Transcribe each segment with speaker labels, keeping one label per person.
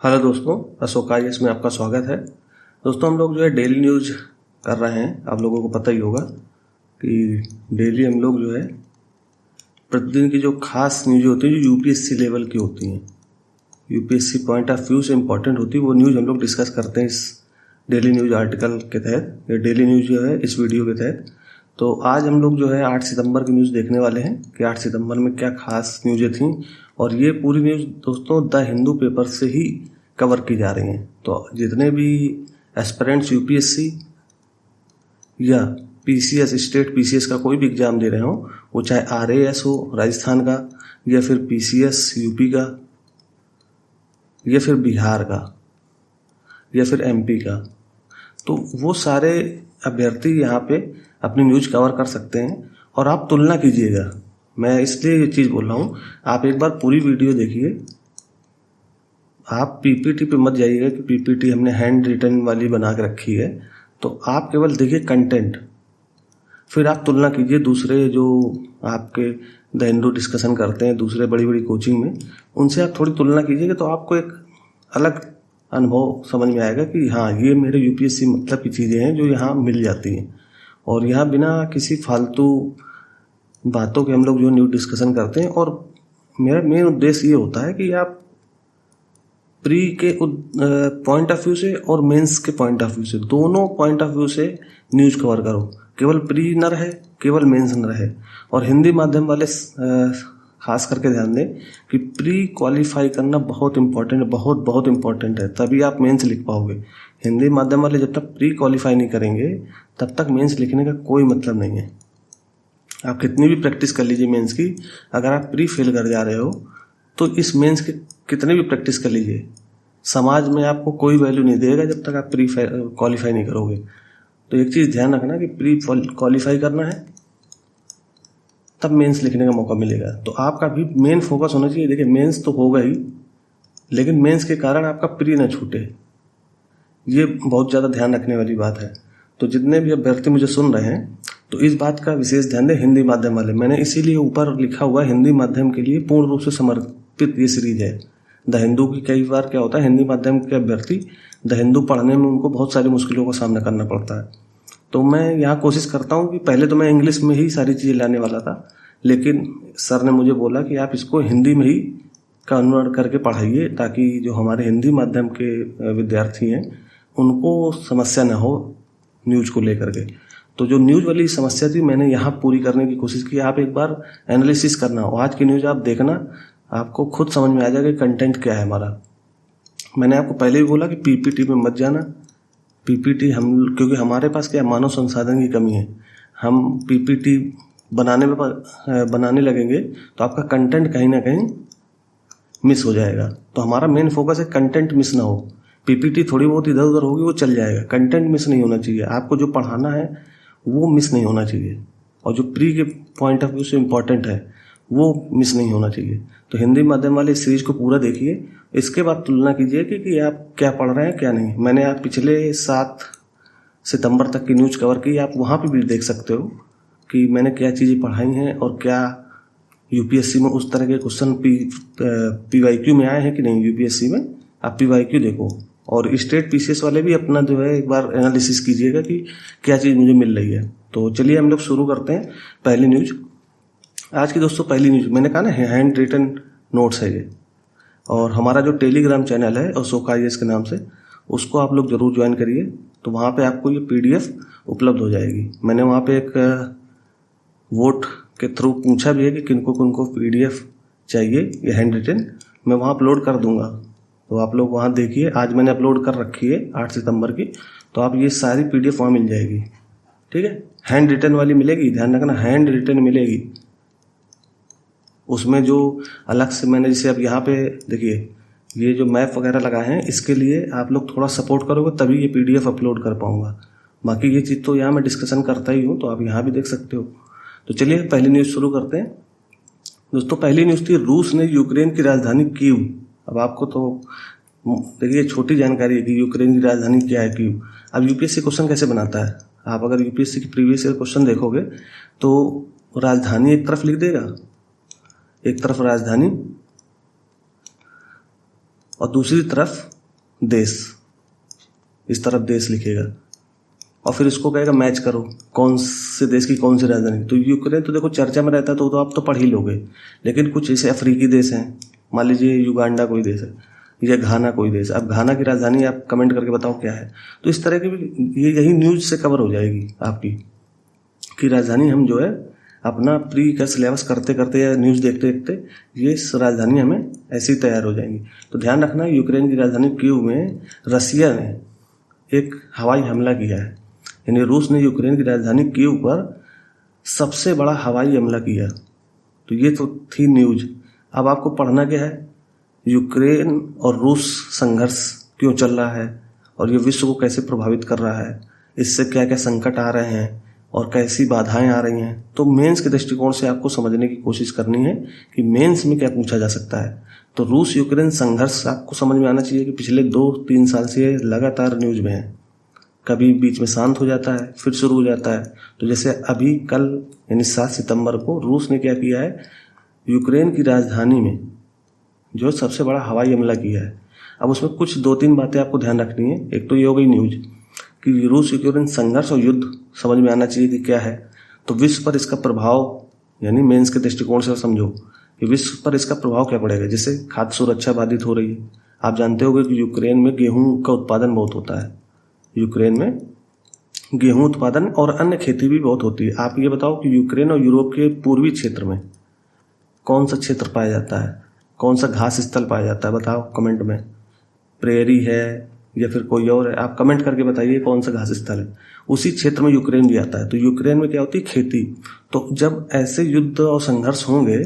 Speaker 1: Hello दोस्तों, Ashok IAS में आपका स्वागत है। दोस्तों, हम लोग जो है डेली न्यूज़ कर रहे हैं। आप लोगों को पता ही होगा कि डेली हम लोग जो है प्रतिदिन की जो खास न्यूज़ होती है, जो यूपीएससी लेवल की होती हैं, यूपीएससी पॉइंट ऑफ व्यू से इम्पोर्टेंट होती है, वो न्यूज़ हम लोग डिस्कस करते हैं इस डेली न्यूज़ आर्टिकल के तहत, या डेली न्यूज़ जो है इस वीडियो के तहत। तो आज हम लोग जो है 8 सितंबर की न्यूज़ देखने वाले हैं कि 8 सितंबर में क्या खास न्यूज़ें थीं। और ये पूरी न्यूज़ दोस्तों द हिंदू पेपर से ही कवर की जा रही हैं। तो जितने भी एस्पिरेंट्स यूपीएससी या पीसीएस, स्टेट पीसीएस का कोई भी एग्ज़ाम दे रहे हो, वो चाहे आरएएस हो राजस्थान का, या फिर पीसीएस यूपी का, या फिर बिहार का, या फिर एमपी का, तो वो सारे अभ्यर्थी यहाँ पे अपनी न्यूज़ कवर कर सकते हैं। और आप तुलना कीजिएगा, मैं इसलिए ये चीज़ बोल रहा हूँ, आप एक बार पूरी वीडियो देखिए। आप पीपीटी पे मत जाइएगा कि पीपीटी हमने हैंड रिटन वाली बना के रखी है। तो आप केवल देखिए कंटेंट, फिर आप तुलना कीजिए दूसरे जो आपके द हिंदू डिस्कशन करते हैं दूसरे बड़ी बड़ी कोचिंग में, उनसे आप थोड़ी तुलना कीजिएगा, तो आपको एक अलग अनुभव समझ में आएगा कि हाँ, ये मेरे यूपीएससी मतलब की चीज़ें हैं जो यहाँ मिल जाती हैं। और यहाँ बिना किसी फालतू बातों के हम लोग जो न्यूज़ डिस्कशन करते हैं। और मेरा मेन उद्देश्य ये होता है कि आप प्री के पॉइंट ऑफ व्यू से और मेंस के पॉइंट ऑफ व्यू से, दोनों पॉइंट ऑफ व्यू से न्यूज़ कवर करो। केवल प्री न रहे, केवल मेंस न रहे। और हिंदी माध्यम वाले खास करके ध्यान दें कि प्री क्वालिफाई करना बहुत इंपॉर्टेंट है, बहुत बहुत इंपॉर्टेंट है, तभी आप मेंस लिख पाओगे। हिंदी माध्यम वाले जब तक प्री क्वालिफाई नहीं करेंगे तब तक मेंस लिखने का कोई मतलब नहीं है। आप कितनी भी प्रैक्टिस कर लीजिए मेंस की, अगर आप प्री फेल कर जा रहे हो तो इस मेंस के कितने भी प्रैक्टिस कर लीजिए, समाज में आपको कोई वैल्यू नहीं देगा जब तक आप प्री क्वालिफाई नहीं करोगे। तो एक चीज़ ध्यान रखना कि प्री क्वालिफाई करना है, तब मेंस लिखने का मौका मिलेगा। तो आपका भी मेन फोकस होना चाहिए। देखिए, मेंस तो होगा ही, लेकिन मेंस के कारण आपका प्री ना छूटे, ये बहुत ज़्यादा ध्यान रखने वाली बात है। तो जितने भी अभ्यर्थी मुझे सुन रहे हैं, तो इस बात का विशेष ध्यान दें, हिंदी माध्यम वाले। मैंने इसीलिए ऊपर लिखा हुआ हिंदी माध्यम के लिए पूर्ण रूप से समर्पित ये सीरीज है। द हिंदू की कई बार क्या होता है, हिंदी माध्यम के अभ्यर्थी द हिंदू पढ़ने में उनको बहुत सारी मुश्किलों का सामना करना पड़ता है। तो मैं यहाँ कोशिश करता हूँ कि पहले तो मैं इंग्लिश में ही सारी चीज़ें लाने वाला था, लेकिन सर ने मुझे बोला कि आप इसको हिंदी में ही कन्वर्ट करके पढ़ाइए, ताकि जो हमारे हिंदी माध्यम के विद्यार्थी हैं उनको समस्या ना हो न्यूज़ को लेकर के। तो जो न्यूज़ वाली समस्या थी, मैंने यहाँ पूरी करने की कोशिश की। आप एक बार एनालिसिस करना, आज की न्यूज़ आप देखना, आपको खुद समझ में आ जाएगा कंटेंट क्या है हमारा। मैंने आपको पहले भी बोला कि पीपीटी में मत जाना। पीपीटी क्योंकि हमारे पास क्या मानव संसाधन की कमी है, हम पीपीटी बनाने लगेंगे तो आपका कंटेंट कहीं ना कहीं मिस हो जाएगा। तो हमारा मेन फोकस है कंटेंट मिस ना हो। पीपीटी थोड़ी बहुत इधर उधर होगी, वो चल जाएगा, कंटेंट मिस नहीं होना चाहिए। आपको जो पढ़ाना है वो मिस नहीं होना चाहिए, और जो प्री के पॉइंट ऑफ व्यू से इम्पॉर्टेंट है वो मिस नहीं होना चाहिए। तो हिंदी माध्यम वाले इस सीरीज को पूरा देखिए, इसके बाद तुलना कीजिए कि आप क्या पढ़ रहे हैं क्या नहीं। मैंने आप पिछले 7 सितंबर तक की न्यूज़ कवर की, आप वहाँ पे भी देख सकते हो कि मैंने क्या चीज़ें पढ़ाई हैं और क्या यूपीएससी में उस तरह के क्वेश्चन पीवाईक्यू में आए हैं कि नहीं। यूपीएससी में आप पीवाईक्यू देखो, और स्टेट पीसीएस वाले भी अपना जो है एक बार एनालिसिस कीजिएगा कि क्या चीज़ मुझे मिल रही है। तो चलिए हम लोग शुरू करते हैं पहली न्यूज़। आज की दोस्तों पहली न्यूज़, मैंने कहा ना हैंड रिटन नोट्स है ये, और हमारा जो टेलीग्राम चैनल है अशोक आईएएस के नाम से, उसको आप लोग ज़रूर ज्वाइन करिए। तो वहाँ पे आपको ये पीडीएफ उपलब्ध हो जाएगी। मैंने वहाँ पे एक वोट के थ्रू पूछा भी है कि किनको पीडीएफ चाहिए ये हैंड रिटन, मैं वहाँ अपलोड कर दूंगा। तो आप लोग वहाँ देखिए, आज मैंने अपलोड कर रखी है 8 सितंबर की, तो आप ये सारी पीडीएफ वहाँ मिल जाएगी। ठीक है, हैंड रिटन वाली मिलेगी, ध्यान रखना, हैंड रिटन मिलेगी। उसमें जो अलग से मैंने, जैसे अब यहाँ पे देखिए ये जो मैप वगैरह लगाए हैं, इसके लिए आप लोग थोड़ा सपोर्ट करोगे तभी ये पीडीएफ अपलोड कर पाऊंगा। बाकी ये चीज़ तो यहाँ मैं डिस्कशन करता ही हूँ, तो आप यहाँ भी देख सकते हो। तो चलिए पहली न्यूज़ शुरू करते हैं। दोस्तों पहली न्यूज़ थी, रूस ने यूक्रेन की राजधानी कीव। अब आपको तो देखिए छोटी जानकारी है कि यूक्रेन की राजधानी क्या है, कीव। अब यूपीएससी क्वेश्चन कैसे बनाता है, आप अगर यूपीएससी की प्रीवियस ईयर क्वेश्चन देखोगे तो राजधानी एक तरफ लिख देगा, एक तरफ राजधानी, और दूसरी तरफ देश, इस तरफ देश लिखेगा और फिर इसको कहेगा मैच करो कौन से देश की कौन सी राजधानी। तो यूक्रेन तो देखो चर्चा में रहता है तो आप तो पढ़ ही लोगे, लेकिन कुछ ऐसे अफ्रीकी देश हैं, मान लीजिए युगांडा कोई देश है या घाना कोई देश। अब घाना की राजधानी आप कमेंट करके बताओ क्या है। तो इस तरह की भी यही न्यूज से कवर हो जाएगी आपकी कि राजधानी हम जो है अपना प्री का सिलेबस करते करते या न्यूज़ देखते देखते ये राजधानी हमें ऐसी तैयार हो जाएंगी। तो ध्यान रखना, यूक्रेन की राजधानी कीव में रसिया ने एक हवाई हमला किया है, यानी रूस ने यूक्रेन की राजधानी कीव पर सबसे बड़ा हवाई हमला किया। तो ये तो थी न्यूज। अब आपको पढ़ना क्या है, यूक्रेन और रूस संघर्ष क्यों चल रहा है और ये विश्व को कैसे प्रभावित कर रहा है, इससे क्या क्या संकट आ रहे हैं और कैसी बाधाएं आ रही हैं। तो मेंस के दृष्टिकोण से आपको समझने की कोशिश करनी है कि मेंस में क्या पूछा जा सकता है। तो रूस यूक्रेन संघर्ष आपको समझ में आना चाहिए कि पिछले 2-3 साल से लगातार न्यूज में है, कभी बीच में शांत हो जाता है फिर शुरू हो जाता है। तो जैसे अभी कल यानी 7 सितंबर को रूस ने क्या किया है, यूक्रेन की राजधानी में जो सबसे बड़ा हवाई हमला किया है। अब उसमें कुछ 2-3 बातें आपको ध्यान रखनी है। एक तो ये हो गई न्यूज कि रूस यूक्रेन संघर्ष और युद्ध समझ में आना चाहिए कि क्या है। तो विश्व पर इसका प्रभाव, यानी मेंस के दृष्टिकोण से समझो कि विश्व पर इसका प्रभाव क्या पड़ेगा। जैसे खाद्य सुरक्षा बाधित हो रही है, आप जानते होंगे कि यूक्रेन में गेहूं का उत्पादन बहुत होता है, यूक्रेन में गेहूं उत्पादन और अन्य खेती भी बहुत होती है। आप ये बताओ कि यूक्रेन और यूरोप के पूर्वी क्षेत्र में कौन सा क्षेत्र पाया जाता है, कौन सा घास स्थल पाया जाता है, बताओ कमेंट में। प्रेरी है या फिर कोई और है, आप कमेंट करके बताइए कौन सा घास स्थल है। उसी क्षेत्र में यूक्रेन भी आता है। तो यूक्रेन में क्या होती है, खेती। तो जब ऐसे युद्ध और संघर्ष होंगे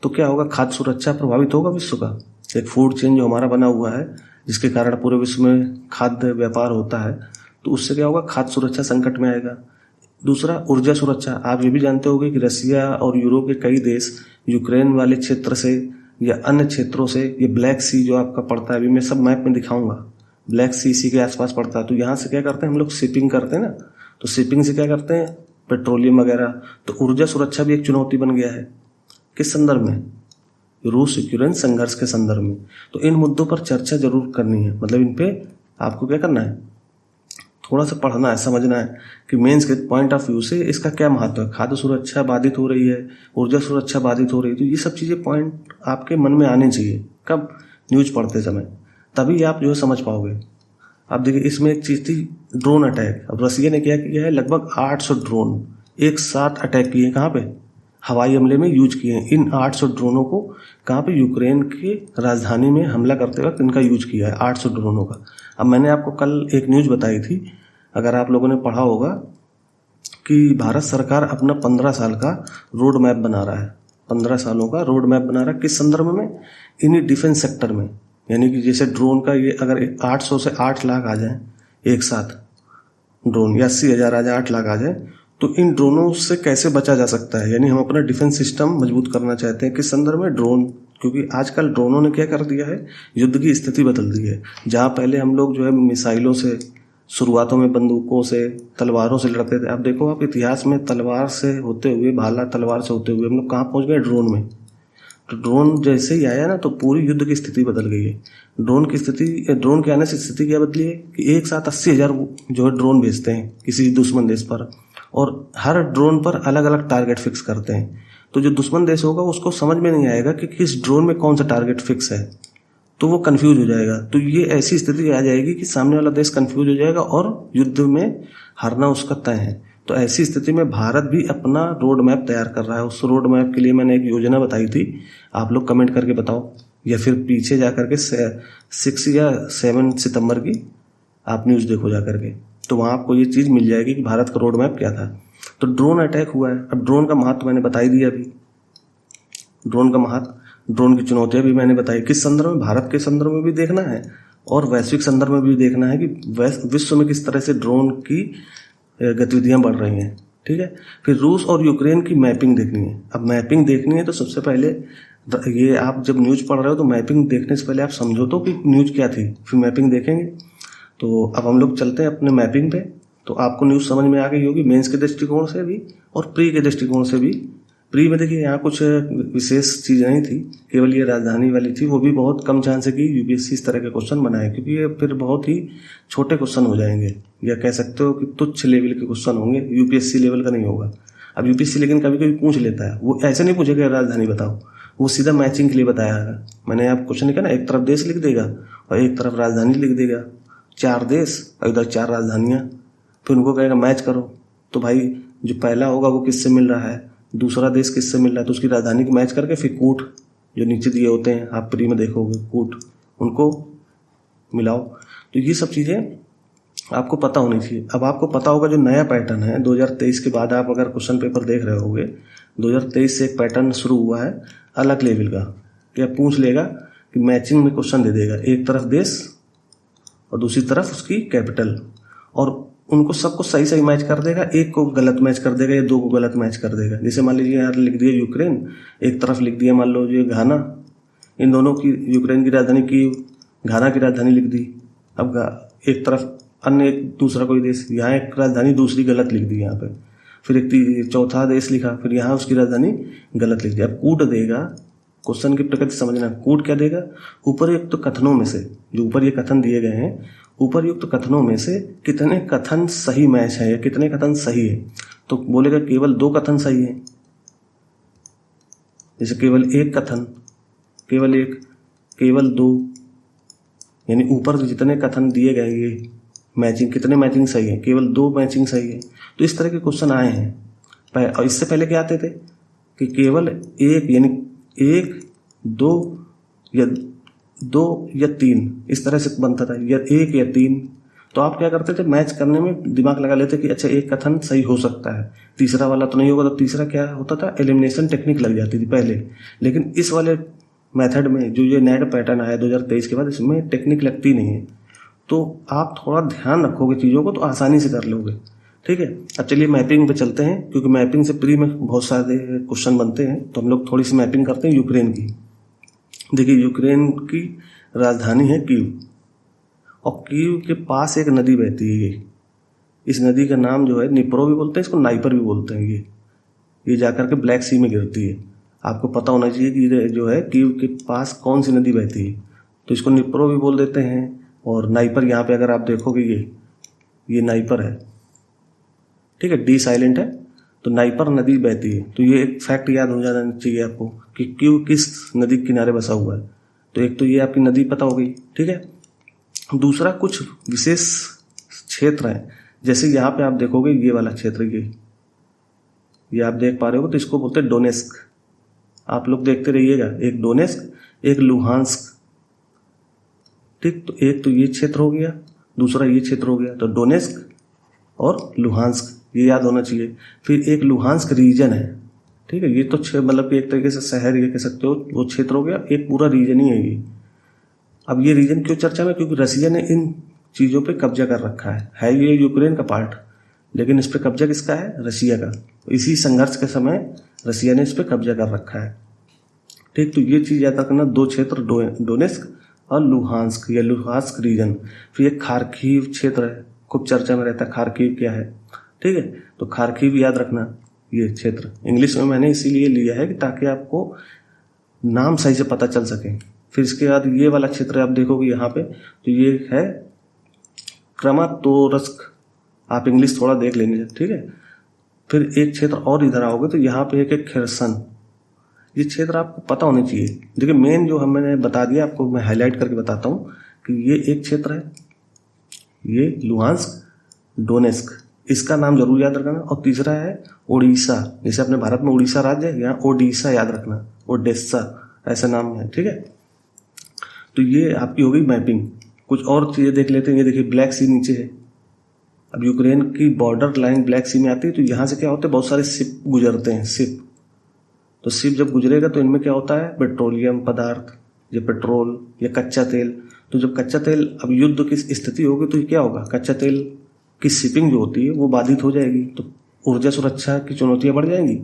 Speaker 1: तो क्या होगा, खाद्य सुरक्षा प्रभावित होगा विश्व का। एक फूड चेन जो हमारा बना हुआ है जिसके कारण पूरे विश्व में खाद्य व्यापार होता है, तो उससे क्या होगा, खाद्य सुरक्षा संकट में आएगा। दूसरा, ऊर्जा सुरक्षा। आप ये भी जानते होंगे कि रसिया और यूरोप के कई देश यूक्रेन वाले क्षेत्र से या अन्य क्षेत्रों से, ये ब्लैक सी जो आपका पड़ता है, अभी मैं सब मैप में दिखाऊंगा, ब्लैक सी इसी के आसपास पड़ता है। तो यहाँ से क्या करते हैं हम लोग, शिपिंग करते हैं ना। तो शिपिंग से क्या करते हैं, पेट्रोलियम वगैरह। तो ऊर्जा सुरक्षा भी एक चुनौती बन गया है। किस संदर्भ में, रूस यूक्रेन संघर्ष के संदर्भ में। तो इन मुद्दों पर चर्चा जरूर करनी है, मतलब इन पे आपको क्या करना है, थोड़ा सा पढ़ना है, समझना है कि मेंस के पॉइंट ऑफ व्यू से इसका क्या महत्व है। खाद्य सुरक्षा बाधित हो रही है, ऊर्जा सुरक्षा बाधित हो रही है, तो ये सब चीज़ें पॉइंट आपके मन में आने चाहिए। कब, न्यूज पढ़ते समय, तभी आप जो है समझ पाओगे। अब देखिए इसमें एक चीज़ थी, ड्रोन अटैक। अब रसिया ने क्या किया है, लगभग 800 ड्रोन एक साथ अटैक किए। कहाँ पे, हवाई हमले में यूज किए हैं। इन 800 ड्रोनों को कहाँ पे, यूक्रेन की राजधानी में हमला करते वक्त इनका यूज किया है, 800 ड्रोनों का। अब मैंने आपको कल एक न्यूज बताई थी, अगर आप लोगों ने पढ़ा होगा, कि भारत सरकार अपना 15 साल का रोड मैप बना रहा है। 15 सालों का रोड मैप बना रहा है, किस संदर्भ में, इन्हीं डिफेंस सेक्टर में। यानी कि जैसे ड्रोन का ये अगर 800 से 8 लाख आ जाए एक साथ ड्रोन, या 80,000 आ जाए, 8 लाख आ जाए, तो इन ड्रोनों से कैसे बचा जा सकता है। यानी हम अपना डिफेंस सिस्टम मजबूत करना चाहते हैं, किस संदर्भ में, ड्रोन। क्योंकि आजकल ड्रोनों ने क्या कर दिया है, युद्ध की स्थिति बदल दी है। जहाँ पहले हम लोग जो है मिसाइलों से, शुरुआतों में बंदूकों से, तलवारों से लड़ते थे, अब देखो आप इतिहास में तलवार से होते हुए, भाला तलवार से होते हुए हम लोग कहाँ पहुँच गए, ड्रोन में। तो ड्रोन जैसे ही आया ना, तो पूरी युद्ध की स्थिति बदल गई है। ड्रोन के आने से स्थिति क्या बदली है कि एक साथ 80,000 जो है ड्रोन भेजते हैं किसी दुश्मन देश पर, और हर ड्रोन पर अलग अलग टारगेट फिक्स करते हैं। तो जो दुश्मन देश होगा उसको समझ में नहीं आएगा कि किस ड्रोन में कौन सा टारगेट फिक्स है, तो वो कंफ्यूज हो जाएगा। तो ये ऐसी स्थिति आ जाएगी कि सामने वाला देश कंफ्यूज हो जाएगा और युद्ध में हारना उसका तय है। तो ऐसी स्थिति में भारत भी अपना रोड मैप तैयार कर रहा है। उस रोड मैप के लिए मैंने एक योजना बताई थी, आप लोग कमेंट करके बताओ, या फिर पीछे जा करके 6 या 7 सितंबर की आप न्यूज़ देखो जा करके, तो वहाँ आपको ये चीज़ मिल जाएगी कि भारत का रोड मैप क्या था। तो ड्रोन अटैक हुआ है। अब ड्रोन का महत्व मैंने बता ही दिया अभी, ड्रोन का महत्व, ड्रोन की चुनौतियाँ भी मैंने बताई। किस संदर्भ में, भारत के संदर्भ में भी देखना है और वैश्विक संदर्भ में भी देखना है कि विश्व में किस तरह से ड्रोन की गतिविधियां बढ़ रही हैं। ठीक है, फिर रूस और यूक्रेन की मैपिंग देखनी है। अब मैपिंग देखनी है तो सबसे पहले ये आप जब न्यूज़ पढ़ रहे हो तो मैपिंग देखने से पहले आप समझो तो कि न्यूज़ क्या थी, फिर मैपिंग देखेंगे। तो अब हम लोग चलते हैं अपने मैपिंग पे। तो आपको न्यूज़ समझ में आ गई होगी मेंस के दृष्टिकोण से भी और प्री के दृष्टिकोण से भी, प्री में देखिए यहाँ कुछ विशेष चीज़ नहीं थी, केवल ये राजधानी वाली थी, वो भी बहुत कम चांस है कि यूपीएससी इस तरह के क्वेश्चन बनाए, क्योंकि ये फिर बहुत ही छोटे क्वेश्चन हो जाएंगे, या कह सकते हो कि तुच्छ लेवल के क्वेश्चन होंगे, यूपीएससी लेवल का नहीं होगा। अब यूपीएससी लेकिन कभी कभी पूछ लेता है, वो ऐसे नहीं पूछेगा राजधानी बताओ, वो सीधा मैचिंग के लिए बताया है। मैंने आप क्वेश्चन लिखा ना, एक तरफ देश लिख देगा और एक तरफ राजधानी लिख देगा, 4 देश और इधर 4 राजधानियाँ, फिर उनको कहेगा मैच करो। तो भाई जो पहला होगा वो किससे मिल रहा है, दूसरा देश किससे मिल रहा है, तो उसकी राजधानी को मैच करके फिर कूट जो नीचे दिए होते हैं, आप प्री में देखोगे कूट, उनको मिलाओ। तो ये सब चीज़ें आपको पता होनी चाहिए। अब आपको पता होगा जो नया पैटर्न है 2023 के बाद, आप अगर क्वेश्चन पेपर देख रहे होगे 2023 से एक पैटर्न शुरू हुआ है अलग लेवल का, कि आप पूछ लेगा कि मैचिंग में क्वेश्चन दे देगा, एक तरफ देश और दूसरी तरफ उसकी कैपिटल, और उनको सबको सही सही मैच कर देगा, एक को गलत मैच कर देगा या 2 को गलत मैच कर देगा। जैसे मान लीजिए यहाँ लिख दिया यूक्रेन, एक तरफ लिख दिया मान लो ये घाना, इन दोनों की, यूक्रेन की राजधानी कीव, घाना की राजधानी लिख दी। अब एक तरफ अन्य एक दूसरा कोई देश, यहाँ एक राजधानी दूसरी गलत लिख दी यहाँ पे, फिर एक चौथा देश लिखा, फिर यहाँ उसकी राजधानी गलत लिख दी। अब कूट देगा, क्वेश्चन की प्रकृति समझना, कूट क्या देगा, ऊपर युक्त कथनों में से, जो ऊपर ये कथन दिए गए हैं, ऊपर युक्त कथनों में से कितने कथन सही मैच है या कितने कथन सही है, तो बोलेगा केवल 2 कथन सही है। जैसे केवल 1 कथन, केवल 1, केवल 2, यानी ऊपर जितने कथन दिए गए ये मैचिंग, कितने मैचिंग सही है, केवल 2 मैचिंग सही है। तो इस तरह के क्वेश्चन आए हैं। और इससे पहले क्या आते थे कि केवल 1, यानी 1, 2 या 3 इस तरह से बनता था, या 1 या 3। तो आप क्या करते थे, मैच करने में दिमाग लगा लेते कि अच्छा एक कथन सही हो सकता है, तीसरा वाला तो नहीं होगा, तो तीसरा क्या होता था, एलिमिनेशन टेक्निक लग जाती थी पहले। लेकिन इस वाले मेथड में जो ये नेट पैटर्न आया 2023 के बाद, इसमें टेक्निक लगती नहीं है। तो आप थोड़ा ध्यान रखोगे चीज़ों को तो आसानी से कर लोगे। ठीक है, अब चलिए मैपिंग पे चलते हैं, क्योंकि मैपिंग से प्री में बहुत सारे क्वेश्चन बनते हैं, तो हम लोग थोड़ी सी मैपिंग करते हैं यूक्रेन की। देखिए यूक्रेन की राजधानी है कीव, और कीव के पास एक नदी बहती है, ये इस नदी का नाम जो है निप्रो भी बोलते हैं, इसको नाइपर भी बोलते हैं। ये जाकर के ब्लैक सी में गिरती है। आपको पता होना चाहिए कि ये जो है कीव के पास कौन सी नदी बहती है, तो इसको निप्रो भी बोल देते हैं, और नाइपर यहाँ पे अगर आप देखोगे ये नाइपर है। ठीक है, डी साइलेंट है, तो नाइपर नदी बहती है। तो ये एक फैक्ट याद हो जाना चाहिए आपको कि कीव किस नदी के किनारे बसा हुआ है। तो एक तो ये आपकी नदी पता हो गई। ठीक है, दूसरा कुछ विशेष क्षेत्र है, जैसे यहाँ पे आप देखोगे ये वाला क्षेत्र, ये आप देख पा रहे हो, तो इसको बोलते हैं डोनेस्क। आप लोग देखते रहिएगा, एक डोनेस्क, एक लुहांस्क। ठीक, तो एक तो ये क्षेत्र हो गया, दूसरा ये क्षेत्र हो गया, तो डोनेस्क और लुहांस्क ये याद होना चाहिए। फिर एक लुहांस्क रीजन है। ठीक है, ये तो मतलब कि एक तरीके से शहर ये कह सकते हो, वो क्षेत्र हो गया, एक पूरा रीजन ही है ये। अब ये रीजन क्यों चर्चा में, क्योंकि रसिया ने इन चीज़ों पे कब्जा कर रखा है ये यूक्रेन का पार्ट, लेकिन इस पे कब्जा किसका है, रसिया का। इसी संघर्ष के समय रसिया ने इस पे कब्जा कर रखा है। ठीक, तो ये चीज़ याद रखना, 2 क्षेत्र, डोनेस्क और लुहांस्क या लुहांस्क रीजन। फिर एक खार्किव क्षेत्र है, खूब चर्चा में रहता है, खार्किव क्या है। ठीक है, तो खार्किव याद रखना, ये क्षेत्र इंग्लिश में मैंने इसीलिए लिया है कि ताकि आपको नाम सही से पता चल सके। फिर इसके बाद ये वाला क्षेत्र आप देखोगे यहाँ पे, तो ये है क्रमातोर्स्क। आप इंग्लिश थोड़ा देख लेंगे। ठीक है, फिर एक क्षेत्र और इधर आओगे तो यहाँ पे एक खेरसन। ये क्षेत्र आपको पता होने चाहिए। देखिए मेन जो मैंने बता दिया आपको, मैं हाईलाइट करके बताता हूँ कि ये एक क्षेत्र है, ये लुहांस्क, डोनेस्क, इसका नाम जरूर याद रखना। और तीसरा है ओडिशा, जैसे अपने भारत में उड़ीसा राज्य है, यहाँ ओडिशा याद रखना, ओडेसा ऐसा नाम है। ठीक है, तो ये आपकी हो गई मैपिंग। कुछ और चीज़ें देख लेते हैं। ये देखिए ब्लैक सी नीचे है। अब यूक्रेन की बॉर्डर लाइन ब्लैक सी में आती है, तो यहाँ से क्या होता है, बहुत सारे शिप गुजरते हैं, शिप। तो शिप जब गुजरेगा तो इनमें क्या होता है, पेट्रोलियम पदार्थ, या पेट्रोल या कच्चा तेल। तो जब कच्चा तेल, अब युद्ध की स्थिति होगी तो क्या होगा, कच्चा तेल की शिपिंग जो होती है वो बाधित हो जाएगी, तो ऊर्जा सुरक्षा की चुनौतियां बढ़ जाएंगी।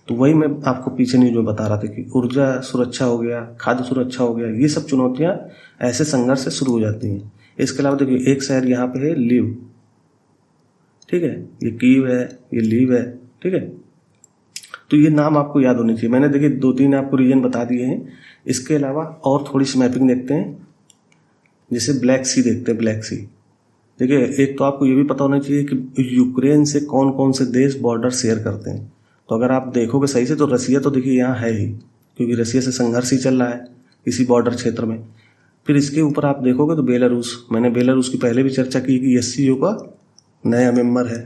Speaker 1: तो वही मैं आपको पीछे न्यूज में बता रहा था कि ऊर्जा सुरक्षा हो गया, खाद्य सुरक्षा हो गया, ये सब चुनौतियां ऐसे संघर्ष से शुरू हो जाती हैं। इसके अलावा देखिए एक शहर यहाँ पे है लीव। ठीक है, ये कीव है, ये लीव है। ठीक है, तो ये नाम आपको याद होनी चाहिए। मैंने देखिए 2-3 आपको रीजन बता दिए हैं। इसके अलावा और थोड़ी सी मैपिंग देखते हैं। जैसे ब्लैक सी देखते हैं। ब्लैक सी देखिए, एक तो आपको ये भी पता होना चाहिए कि यूक्रेन से कौन कौन से देश बॉर्डर शेयर करते हैं। तो अगर आप देखोगे सही से तो रसिया तो देखिए यहाँ है ही, क्योंकि रसिया से संघर्ष ही चल रहा है इसी बॉर्डर क्षेत्र में। फिर इसके ऊपर आप देखोगे तो बेलारूस, मैंने बेलारूस की पहले भी चर्चा की कि एससीओ का नया मेंबर है।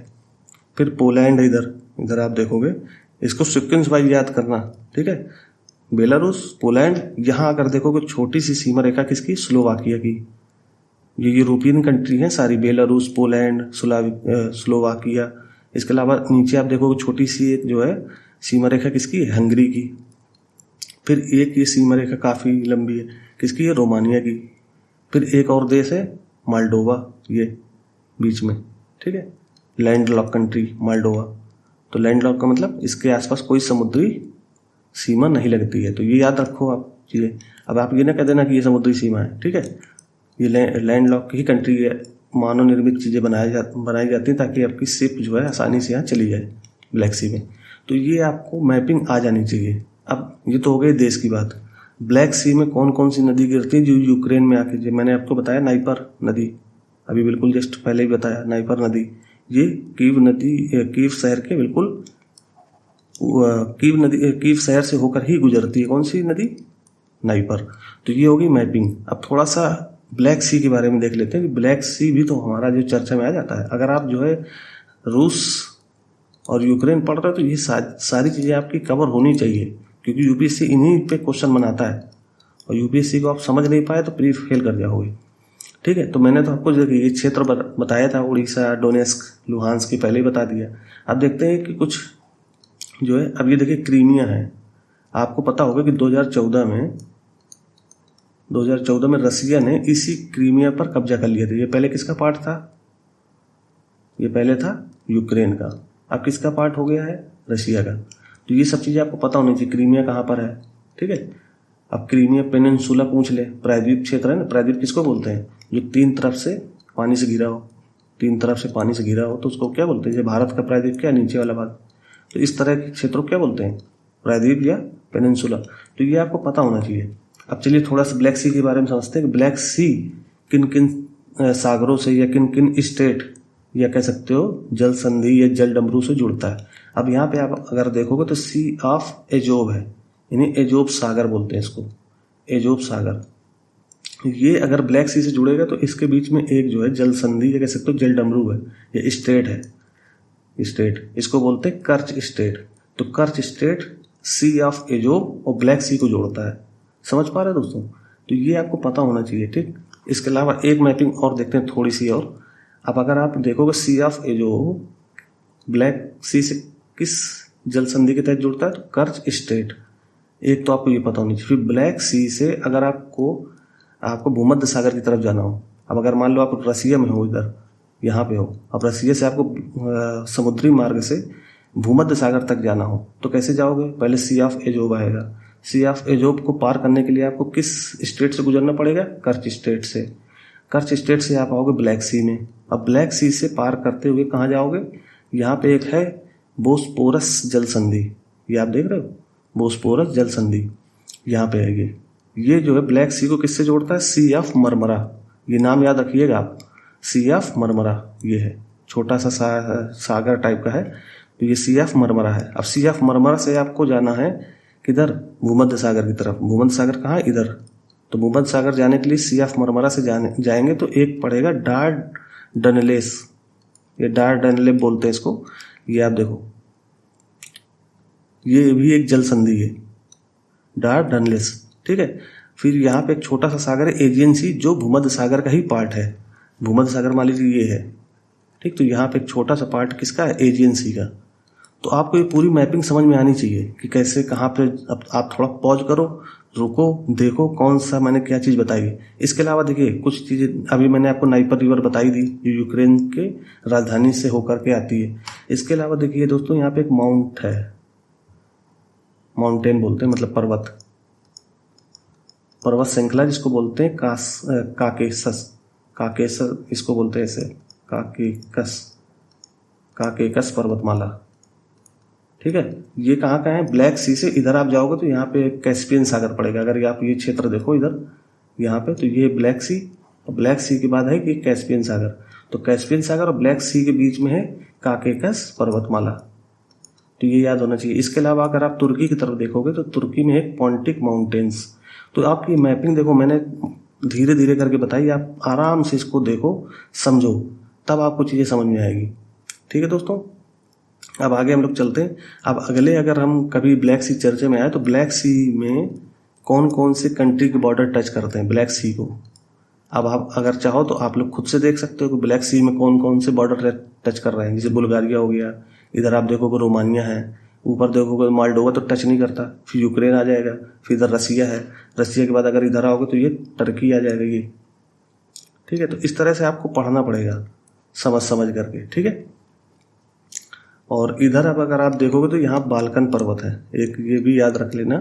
Speaker 1: फिर पोलैंड है, इधर इधर आप देखोगे, इसको सिक्वेंस वाइज याद करना, ठीक है। बेलारूस, पोलैंड, यहाँ अगर देखोगे छोटी सी सीमा रेखा किसकी, स्लोवाकिया की। ये यूरोपियन कंट्री हैं सारी, बेलारूस, पोलैंड, स्लोवाकिया। इसके अलावा नीचे आप देखोगे छोटी सी एक जो है सीमा रेखा किसकी है, हंगरी की। फिर एक ये सीमा रेखा काफ़ी लंबी है, किसकी है, रोमानिया की। फिर एक और देश है माल्डोवा, ये बीच में, ठीक है, लैंड लॉक कंट्री माल्डोवा। तो लैंड लॉक का मतलब इसके आसपास कोई समुद्री सीमा नहीं लगती है। तो ये याद रखो आप चीज़ें। अब आप ये ना कह देना कि ये समुद्री सीमा है, ठीक है। ये लैंड लॉक की ही कंट्री है। मानव निर्मित चीज़ें बनाई जाती हैं ताकि आपकी शिप जो है आसानी से यहाँ चली जाए ब्लैक सी में। तो ये आपको मैपिंग आ जानी चाहिए। अब ये तो हो गई देश की बात। ब्लैक सी में कौन कौन सी नदी गिरती है जो यूक्रेन में आके, जो मैंने आपको बताया नाइपर नदी, अभी बिल्कुल जस्ट पहले ही बताया, नाइपर नदी। ये कीव नदी, कीव शहर के बिल्कुल कीव शहर से होकर ही गुजरती है। कौन सी नदी, नाइपर। तो ये होगी मैपिंग। अब थोड़ा सा ब्लैक सी के बारे में देख लेते हैं कि ब्लैक सी भी तो हमारा जो चर्चा में आ जाता है। अगर आप जो है रूस और यूक्रेन पढ़ रहे हो तो ये सारी चीज़ें आपकी कवर होनी चाहिए, क्योंकि यूपीएससी इन्हीं पे क्वेश्चन बनाता है। और यूपीएससी को आप समझ नहीं पाए तो प्री फेल कर जाओगे, ठीक है। तो मैंने तो आपको ये क्षेत्र बताया था, उड़ीसा, डोनेस्क, लुहांस्क की पहले ही बता दिया। अब देखते हैं कि कुछ जो है, अब ये देखिए क्रीमिया है। आपको पता होगा कि 2014 में रसिया ने इसी क्रीमिया पर कब्जा कर लिया था। ये पहले किसका पार्ट था, ये पहले था यूक्रेन का, अब किसका पार्ट हो गया है, रसिया का। तो ये सब चीज़ें आपको पता होनी चाहिए। क्रीमिया कहाँ पर है, ठीक है। अब क्रीमिया पेनिनसुला पूछ ले, प्रायद्वीप क्षेत्र है ना। प्रायद्वीप किसको बोलते हैं, जो 3 तरफ से पानी से घिरा हो, 3 तरफ से पानी से घिरा हो तो उसको क्या बोलते हैं। जैसे भारत का प्रायद्वीप क्या, नीचे वाला भाग, तो इस तरह के क्षेत्रों को क्या बोलते हैं, प्रायद्वीप या पेनिनसुला। तो ये आपको पता होना चाहिए। अब चलिए थोड़ा सा ब्लैक सी के बारे में समझते हैं कि ब्लैक सी किन किन सागरों से या किन किन स्टेट या कह सकते हो जल संधि या जल डमरू से जुड़ता है। अब यहाँ पे आप अगर देखोगे तो सी ऑफ एजोब है, यानी एजोब सागर बोलते हैं इसको, एजोब सागर। ये अगर ब्लैक सी से जुड़ेगा तो इसके बीच में एक जो है जल संधि या कह सकते हो जल डमरू है, ये स्टेट है। स्टेट इसको बोलते हैं कर्च स्टेट। तो कर्च स्टेट सी ऑफ एजोब और ब्लैक सी को जोड़ता है। समझ पा रहे हैं दोस्तों। तो ये आपको पता होना चाहिए, ठीक। इसके अलावा एक मैपिंग और देखते हैं थोड़ी सी और। अब अगर आप देखोगे सी ऑफ एजोब ब्लैक सी से किस जल संधि के तहत जुड़ता है, तो कर्च स्टेट। एक तो आपको ये पता होनी चाहिए। फिर ब्लैक सी से अगर आपको भूमध्य सागर की तरफ जाना हो, अब अगर मान लो आप रसिया में हो, इधर यहाँ पे हो, अब रसिया से आपको समुद्री मार्ग से भूमध्य सागर तक जाना हो तो कैसे जाओगे, पहले सी ऑफ एजोब आएगा। सी ऑफ एजोब को पार करने के लिए आपको किस स्टेट से गुजरना पड़ेगा, कर्च स्टेट से। कर्च स्टेट से आप आओगे ब्लैक सी में। अब ब्लैक सी से पार करते हुए कहाँ जाओगे, यहाँ पे एक है बोस्पोरस जल संधि, ये आप देख रहे हो, बोस्पोरस जल संधि यहाँ पे है। ये जो है ब्लैक सी को किससे जोड़ता है, सी ऑफ मरमरा। ये नाम याद रखिएगा आप, सी ऑफ मरमरा। ये है छोटा सा सागर टाइप का है, तो ये सी ऑफ मरमरा है। अब सी ऑफ मरमरा से आपको जाना है किधर, भूमध्य सागर की तरफ। भूमध्य सागर कहाँ है, इधर। तो भूमध्य सागर जाने के लिए सी ऑफ मरमरा से जाएंगे तो एक पड़ेगा डार्डनलेस, ये डार्डनले बोलते हैं इसको। ये आप देखो, ये भी एक जल संधि है, डार्डनलेस, ठीक है। फिर यहाँ पे एक छोटा सा सागर है एजियन सी, जो भूमध्य सागर का ही पार्ट है। भूमध्य सागर मान लीजिए ये है, ठीक। तो यहाँ पे एक छोटा सा पार्ट किसका है, एजियन सी का। तो आपको ये पूरी मैपिंग समझ में आनी चाहिए कि कैसे कहाँ पे। अब आप थोड़ा पॉज करो, रुको, देखो कौन सा मैंने क्या चीज़ बताई। इसके अलावा देखिए कुछ चीज़ें अभी मैंने आपको नाइपर रिवर बताई दी, जो यूक्रेन के राजधानी से होकर के आती है। इसके अलावा देखिए दोस्तों, यहाँ पे एक माउंट है, माउंटेन बोलते हैं, मतलब पर्वत श्रृंखला जिसको बोलते हैं काकेसस इसको बोलते हैं, ऐसे काकेकस पर्वतमाला, ठीक है। ये कहाँ का है, ब्लैक सी से इधर आप जाओगे तो यहाँ पे कैस्पियन सागर पड़ेगा। अगर आप ये क्षेत्र देखो इधर यहाँ पे, तो ये ब्लैक सी, और ब्लैक सी के बाद है कि कैस्पियन सागर। तो कैस्पियन सागर और ब्लैक सी के बीच में है काकेकस पर्वतमाला, तो ये याद होना चाहिए। इसके अलावा अगर आप तुर्की की तरफ देखोगे तो तुर्की में है पॉन्टिक माउंटेन्स। तो आपकी मैपिंग देखो, मैंने धीरे धीरे करके बताई, आप आराम से इसको देखो, समझो, तब आपको चीज़ें समझ में आएगी। ठीक है दोस्तों, अब आगे हम लोग चलते हैं। अब अगले, अगर हम कभी ब्लैक सी चर्चे में आए तो ब्लैक सी में कौन कौन से कंट्री के बॉर्डर टच करते हैं ब्लैक सी को। अब आप अगर चाहो तो आप लोग खुद से देख सकते हो कि ब्लैक सी में कौन कौन से बॉर्डर टच कर रहे हैं। जैसे बुल्गारिया हो गया, इधर आप देखोगे रोमानिया है, ऊपर देखोगे मालडोवा तो टच नहीं करता, फिर यूक्रेन आ जाएगा, फिर इधर रसिया है, रसिया के बाद अगर इधर आओगे तो ये टर्की आ जाएगा ये। ठीक है, तो इस तरह से आपको पढ़ना पड़ेगा समझ समझ करके। ठीक है, और इधर अब अगर आप देखोगे तो यहाँ बाल्कन पर्वत है एक, ये भी याद रख लेना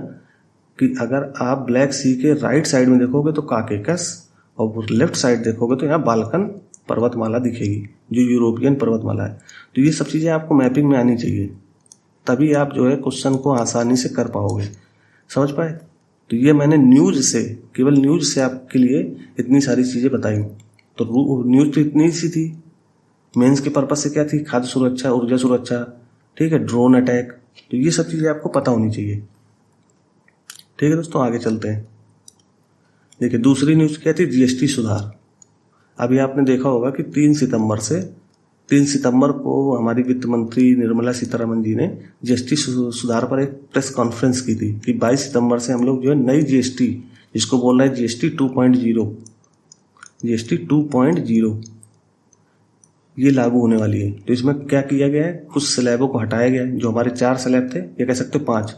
Speaker 1: कि अगर आप ब्लैक सी के राइट साइड में देखोगे तो काकेकस, और लेफ्ट साइड देखोगे तो यहाँ बाल्कन पर्वतमाला दिखेगी जो यूरोपियन पर्वतमाला है। तो ये सब चीज़ें आपको मैपिंग में आनी चाहिए, तभी आप जो है क्वेश्चन को आसानी से कर पाओगे। समझ पाए? तो ये मैंने न्यूज़ से, केवल न्यूज़ से आपके लिए इतनी सारी चीज़ें बताई। तो न्यूज़ तो इतनी सी थी, मेंस के पर्पज से क्या थी, खाद्य सुरक्षा, ऊर्जा सुरक्षा, ठीक है, ड्रोन अटैक, तो ये सब चीज़ें आपको पता होनी चाहिए। ठीक है दोस्तों, आगे चलते हैं। देखिए दूसरी न्यूज़ क्या थी, जीएसटी सुधार। अभी आपने देखा होगा कि 3 सितंबर को हमारी वित्त मंत्री निर्मला सीतारमण जी ने जीएसटी सुधार पर एक प्रेस कॉन्फ्रेंस की थी कि 22 सितंबर से हम लोग जो है नई जीएसटी, जिसको बोल रहे हैं जीएसटी 2.0 ये लागू होने वाली है। तो इसमें क्या किया गया है, कुछ स्लैबों को हटाया गया है। जो हमारे 4 स्लैब थे, ये कह सकते हो 5,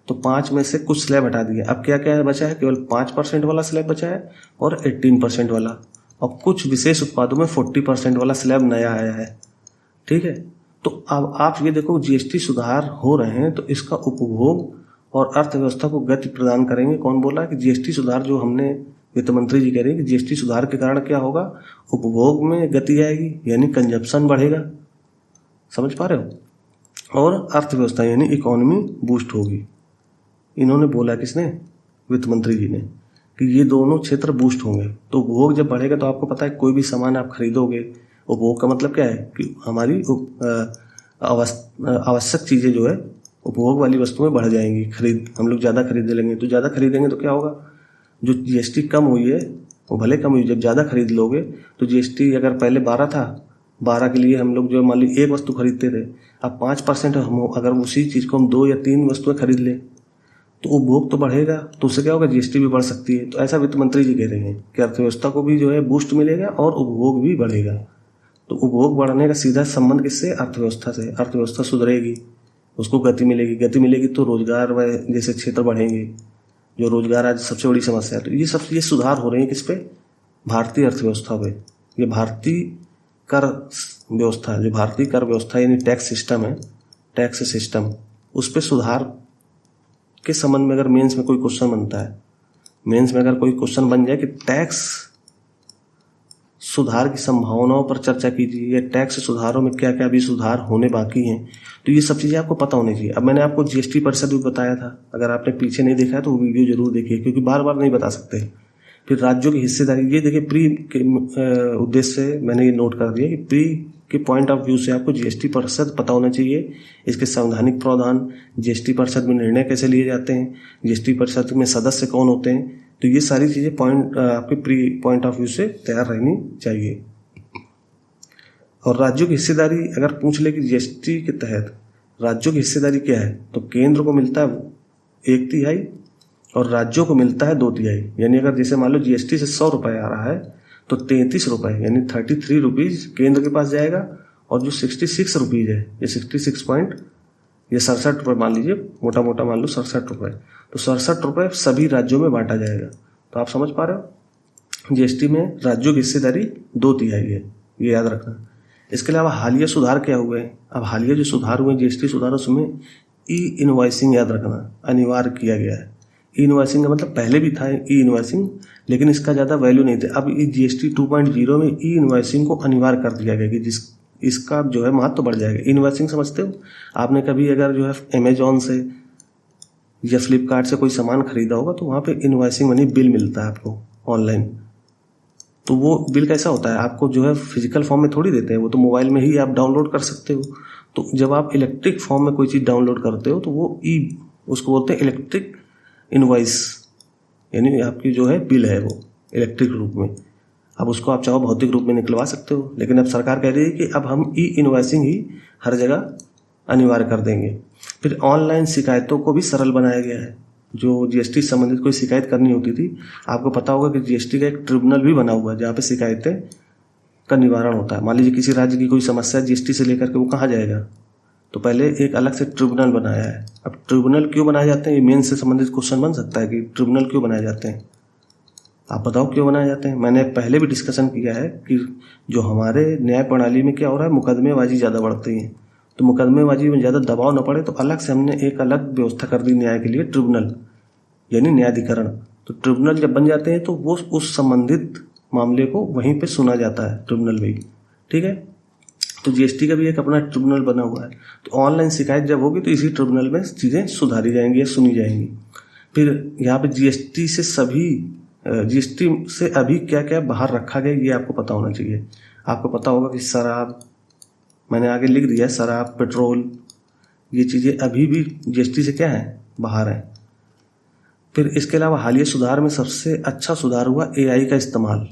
Speaker 1: तो 5 में से कुछ स्लैब हटा दिए। अब क्या क्या बचा है, केवल 5% वाला स्लैब बचा है और 18% वाला, और कुछ विशेष उत्पादों में 40% वाला स्लैब नया आया है। ठीक है, तो अब आप ये देखो, जीएसटी सुधार हो रहे हैं तो इसका उपभोग और अर्थव्यवस्था को गति प्रदान करेंगे। कौन बोला कि जीएसटी सुधार, जो हमने वित्त मंत्री जी कह रहे हैं कि जीएसटी सुधार के कारण क्या होगा, उपभोग में गति आएगी, यानी कंजप्शन बढ़ेगा। समझ पा रहे हो? और अर्थव्यवस्था यानी इकोनॉमी बूस्ट होगी। इन्होंने बोला, किसने, वित्त मंत्री जी ने, कि ये दोनों क्षेत्र बूस्ट होंगे। तो उपभोग जब बढ़ेगा तो आपको पता है कोई भी सामान आप खरीदोगे, उपभोग का मतलब क्या है कि हमारी आवश्यक चीज़ें जो है उपभोग वाली वस्तुएं बढ़ जाएंगी। हम लोग ज़्यादा खरीद लेंगे, तो ज़्यादा खरीदेंगे तो क्या होगा, जो जीएसटी कम हुई है वो भले कम हुई, जब ज़्यादा खरीद लोगे तो जीएसटी अगर पहले 12 था, 12 के लिए हम लोग जो मान ली एक वस्तु खरीदते थे, अब 5% हम अगर उसी चीज़ को हम 2 या 3 वस्तुएं खरीद लें तो उपभोग तो बढ़ेगा, तो उससे क्या होगा, जीएसटी भी बढ़ सकती है। तो ऐसा वित्त मंत्री जी कह रहे हैं कि अर्थव्यवस्था को भी जो है बूस्ट मिलेगा और उपभोग भी बढ़ेगा। तो उपभोग बढ़ने का सीधा संबंध किससे, अर्थव्यवस्था से। अर्थव्यवस्था सुधरेगी, उसको गति मिलेगी तो रोजगार व जैसे क्षेत्र बढ़ेंगे, जो रोजगार आज सबसे बड़ी समस्या है। तो ये सुधार हो रहे हैं किस पे, भारतीय अर्थव्यवस्था पे। ये भारतीय कर व्यवस्था, जो भारतीय कर व्यवस्था यानी टैक्स सिस्टम है, टैक्स सिस्टम, उस पर सुधार के संबंध में अगर मेंस में कोई क्वेश्चन बनता है, मेंस में अगर कोई क्वेश्चन बन जाए कि टैक्स सुधार की संभावनाओं पर चर्चा कीजिए, या टैक्स सुधारों में क्या क्या भी सुधार होने बाकी हैं, तो ये सब चीज़ें आपको पता होनी चाहिए। अब मैंने आपको जीएसटी परिषद भी बताया था, अगर आपने पीछे नहीं देखा है तो वो वीडियो जरूर देखिए, क्योंकि बार बार नहीं बता सकते। फिर राज्यों की हिस्सेदारी, ये देखिए प्री के उद्देश्य से मैंने ये नोट कर दिया कि प्री के पॉइंट ऑफ व्यू से आपको जीएसटी परिषद पता होना चाहिए, इसके संवैधानिक प्रावधान, जीएसटी परिषद में निर्णय कैसे लिए जाते हैं, जीएसटी परिषद में सदस्य कौन होते हैं, तो ये सारी चीज़ें आपके प्री पॉइंट ऑफ व्यू से तैयार रहनी चाहिए। और राज्यों की हिस्सेदारी अगर पूछ ले कि जीएसटी के तहत राज्यों की हिस्सेदारी क्या है, तो केंद्र को मिलता है 1/3 और राज्यों को मिलता है 2/3। यानी अगर जैसे मान लो जीएसटी से 100 रुपये आ रहा है तो 33 रुपये यानी 33 रुपीज़ केंद्र के पास जाएगा, और जो 66 रुपीज़ है, ये 67 रुपये मान लीजिए, मोटा मोटा मान लो 67 रुपये, तो 67 रुपये सभी राज्यों में बांटा जाएगा। तो आप समझ पा रहे हो, जीएसटी में राज्यों की हिस्सेदारी 2/3 है, ये याद रखना। इसके अलावा हालिया सुधार क्या हुए हैं, अब हालिया जो सुधार हुए जीएसटी सुधार, उसमें ई इनवॉइसिंग याद रखना अनिवार्य किया गया है। ई इनवॉइसिंग का मतलब पहले भी था ई इनवॉइसिंग, लेकिन इसका ज़्यादा वैल्यू नहीं था। अब जीएसटी 2.0 में ई इनवॉइसिंग को अनिवार्य कर दिया गया कि जिस इसका जो है महत्व बढ़ जाएगा। इनवॉइसिंग समझते हो? आपने कभी अगर जो है अमेजोन से या फ्लिपकार्ट से कोई सामान खरीदा होगा तो वहाँ पे इनवॉइसिंग मनी बिल मिलता है आपको ऑनलाइन। तो वो बिल कैसा होता है, आपको जो है फिजिकल फॉर्म में थोड़ी देते हैं, वो तो मोबाइल में ही आप डाउनलोड कर सकते हो। तो जब आप इलेक्ट्रिक फॉर्म में कोई चीज़ डाउनलोड करते हो तो वो उसको बोलते हैं इलेक्ट्रिक इनवॉइस, यानी आपकी जो है बिल है वो इलेक्ट्रिक रूप में। अब उसको आप चाहो भौतिक रूप में निकलवा सकते हो, लेकिन अब सरकार कह रही है कि अब हम ई इनवॉइसिंग ही हर जगह अनिवार्य कर देंगे। फिर ऑनलाइन शिकायतों को भी सरल बनाया गया है। जो जीएसटी से संबंधित कोई शिकायत करनी होती थी, आपको पता होगा कि जीएसटी का एक ट्रिब्यूनल भी बना हुआ है जहाँ पे शिकायतें का निवारण होता है। मान लीजिए किसी राज्य की कोई समस्या जीएसटी से लेकर के वो कहाँ जाएगा, तो पहले एक अलग से ट्रिब्यूनल बनाया है। अब ट्रिब्यूनल क्यों बनाए जाते हैं, ये मेन से संबंधित क्वेश्चन बन सकता है कि ट्रिब्यूनल क्यों बनाए जाते हैं। आप बताओ क्यों बनाए जाते हैं। मैंने पहले भी डिस्कशन किया है कि जो हमारे न्याय प्रणाली में क्या हो रहा है, मुकदमेबाजी ज़्यादा बढ़ती है। तो मुकदमेबाजी में ज़्यादा दबाव न पड़े तो अलग से हमने एक अलग व्यवस्था कर दी न्याय के लिए, ट्रिब्यूनल यानी न्यायाधिकरण। तो ट्रिब्यूनल जब बन जाते हैं तो वो उस संबंधित मामले को वहीं पे सुना जाता है ट्रिब्यूनल में ही, ठीक है। तो जीएसटी का भी एक अपना ट्रिब्यूनल बना हुआ है। तो ऑनलाइन शिकायत जब होगी तो इसी ट्रिब्यूनल में चीज़ें सुधारी जाएंगी या सुनी जाएंगी। फिर यहाँ पे जीएसटी से अभी क्या क्या बाहर रखा गया ये आपको पता होना चाहिए। आपको पता होगा कि शराब, मैंने आगे लिख दिया, शराब, पेट्रोल, ये चीज़ें अभी भी जीएसटी से क्या है, बाहर है। फिर इसके अलावा हालिया सुधार में सबसे अच्छा सुधार हुआ एआई का इस्तेमाल।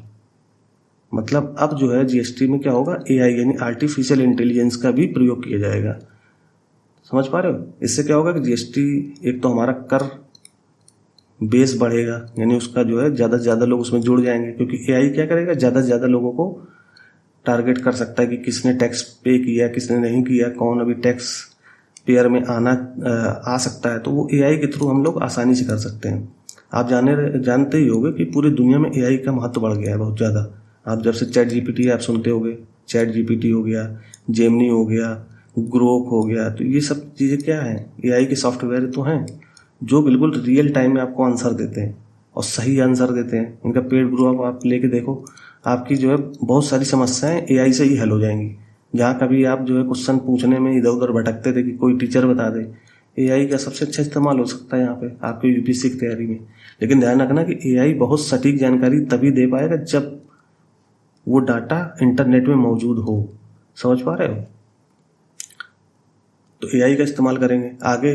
Speaker 1: मतलब अब जो है जीएसटी में क्या होगा, एआई यानी आर्टिफिशियल इंटेलिजेंस का भी प्रयोग किया जाएगा। समझ पा रहे हो? इससे क्या होगा कि जीएसटी, एक तो हमारा कर बेस बढ़ेगा, यानी उसका जो है ज़्यादा से ज़्यादा लोग उसमें जुड़ जाएंगे, क्योंकि एआई क्या करेगा, ज़्यादा से ज़्यादा लोगों को टारगेट कर सकता है कि किसने टैक्स पे किया, किसने नहीं किया, कौन अभी टैक्स पेयर में आ सकता है। तो वो एआई के थ्रू हम लोग आसानी से कर सकते हैं। आप जानते ही होंगे कि पूरी दुनिया में एआई का महत्व बढ़ गया है बहुत ज़्यादा। आप जब से चैट जीपीटी आप सुनते होंगे, चैट जीपीटी हो गया, जेमिनी हो गया, ग्रोक हो गया, तो ये सब चीज़ें क्या हैं, एआई के सॉफ्टवेयर तो हैं जो बिल्कुल रियल टाइम में आपको आंसर देते हैं और सही आंसर देते हैं। इनका पेड ग्रुप आप लेके देखो, आपकी जो है बहुत सारी समस्याएं एआई से ही हल हो जाएंगी। जहाँ कभी आप जो है क्वेश्चन पूछने में इधर उधर भटकते थे कि कोई टीचर बता दे, एआई का सबसे अच्छा इस्तेमाल हो सकता है यहाँ पे आपके यूपीएससी की तैयारी में। लेकिन ध्यान रखना कि एआई बहुत सटीक जानकारी तभी दे पाएगा जब वो डाटा इंटरनेट में मौजूद हो। समझ पा रहे हो? तो एआई का इस्तेमाल करेंगे आगे।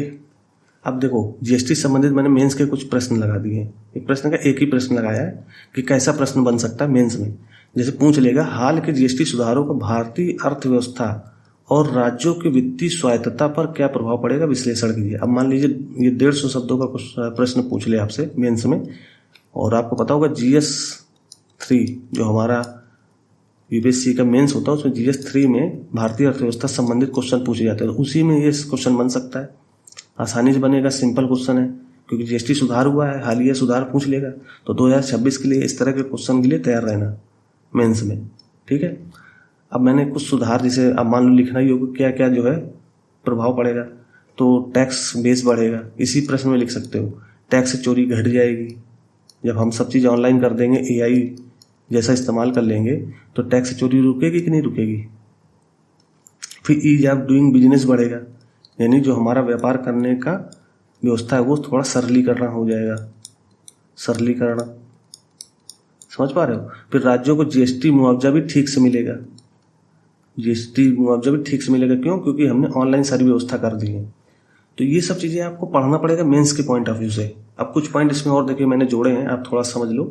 Speaker 1: अब देखो, जीएसटी संबंधित मैंने मेंस के कुछ प्रश्न लगा दिए हैं। एक प्रश्न का एक ही प्रश्न लगाया है कि कैसा प्रश्न बन सकता है मेंस में। जैसे पूछ लेगा, हाल के जीएसटी सुधारों का भारतीय अर्थव्यवस्था और राज्यों की वित्तीय स्वायत्तता पर क्या प्रभाव पड़ेगा, विश्लेषण कीजिए। अब मान लीजिए ये 150 शब्दों का कुछ प्रश्न पूछ ले आपसे मेंस में, और आपको पता होगा GS3 जो हमारा यूपीएससी का मेंस होता है, उसमें GS3 में भारतीय अर्थव्यवस्था संबंधित क्वेश्चन पूछे जाते हैं। तो उसी में ये क्वेश्चन बन सकता है, आसानी से बनेगा, सिंपल क्वेश्चन है, क्योंकि जीएसटी सुधार हुआ है, हालिया सुधार पूछ लेगा। तो 2026 के लिए इस तरह के क्वेश्चन के लिए तैयार रहना मेंस में, ठीक है। अब मैंने कुछ सुधार, जैसे अब मान लो लिखना ही होगा क्या क्या जो है प्रभाव पड़ेगा, तो टैक्स बेस बढ़ेगा, इसी प्रश्न में लिख सकते हो। टैक्स से चोरी घट जाएगी, जब हम सब चीज़ ऑनलाइन कर देंगे, एआई जैसा इस्तेमाल कर लेंगे, तो टैक्स से चोरी रुकेगी कि नहीं रुकेगी। फिर ईज ऑफ डूइंग बिजनेस बढ़ेगा, यानी जो हमारा व्यापार करने का व्यवस्था है वो थोड़ा सरलीकरण हो जाएगा, सरलीकरण। समझ पा रहे हो? फिर राज्यों को जीएसटी मुआवजा भी ठीक से मिलेगा, जीएसटी मुआवजा भी ठीक से मिलेगा। क्यों? क्योंकि हमने ऑनलाइन सारी व्यवस्था कर दी है। तो ये सब चीज़ें आपको पढ़ना पड़ेगा मेंस के पॉइंट ऑफ व्यू से। अब कुछ पॉइंट इसमें और देखिए मैंने जोड़े हैं, आप थोड़ा समझ लो।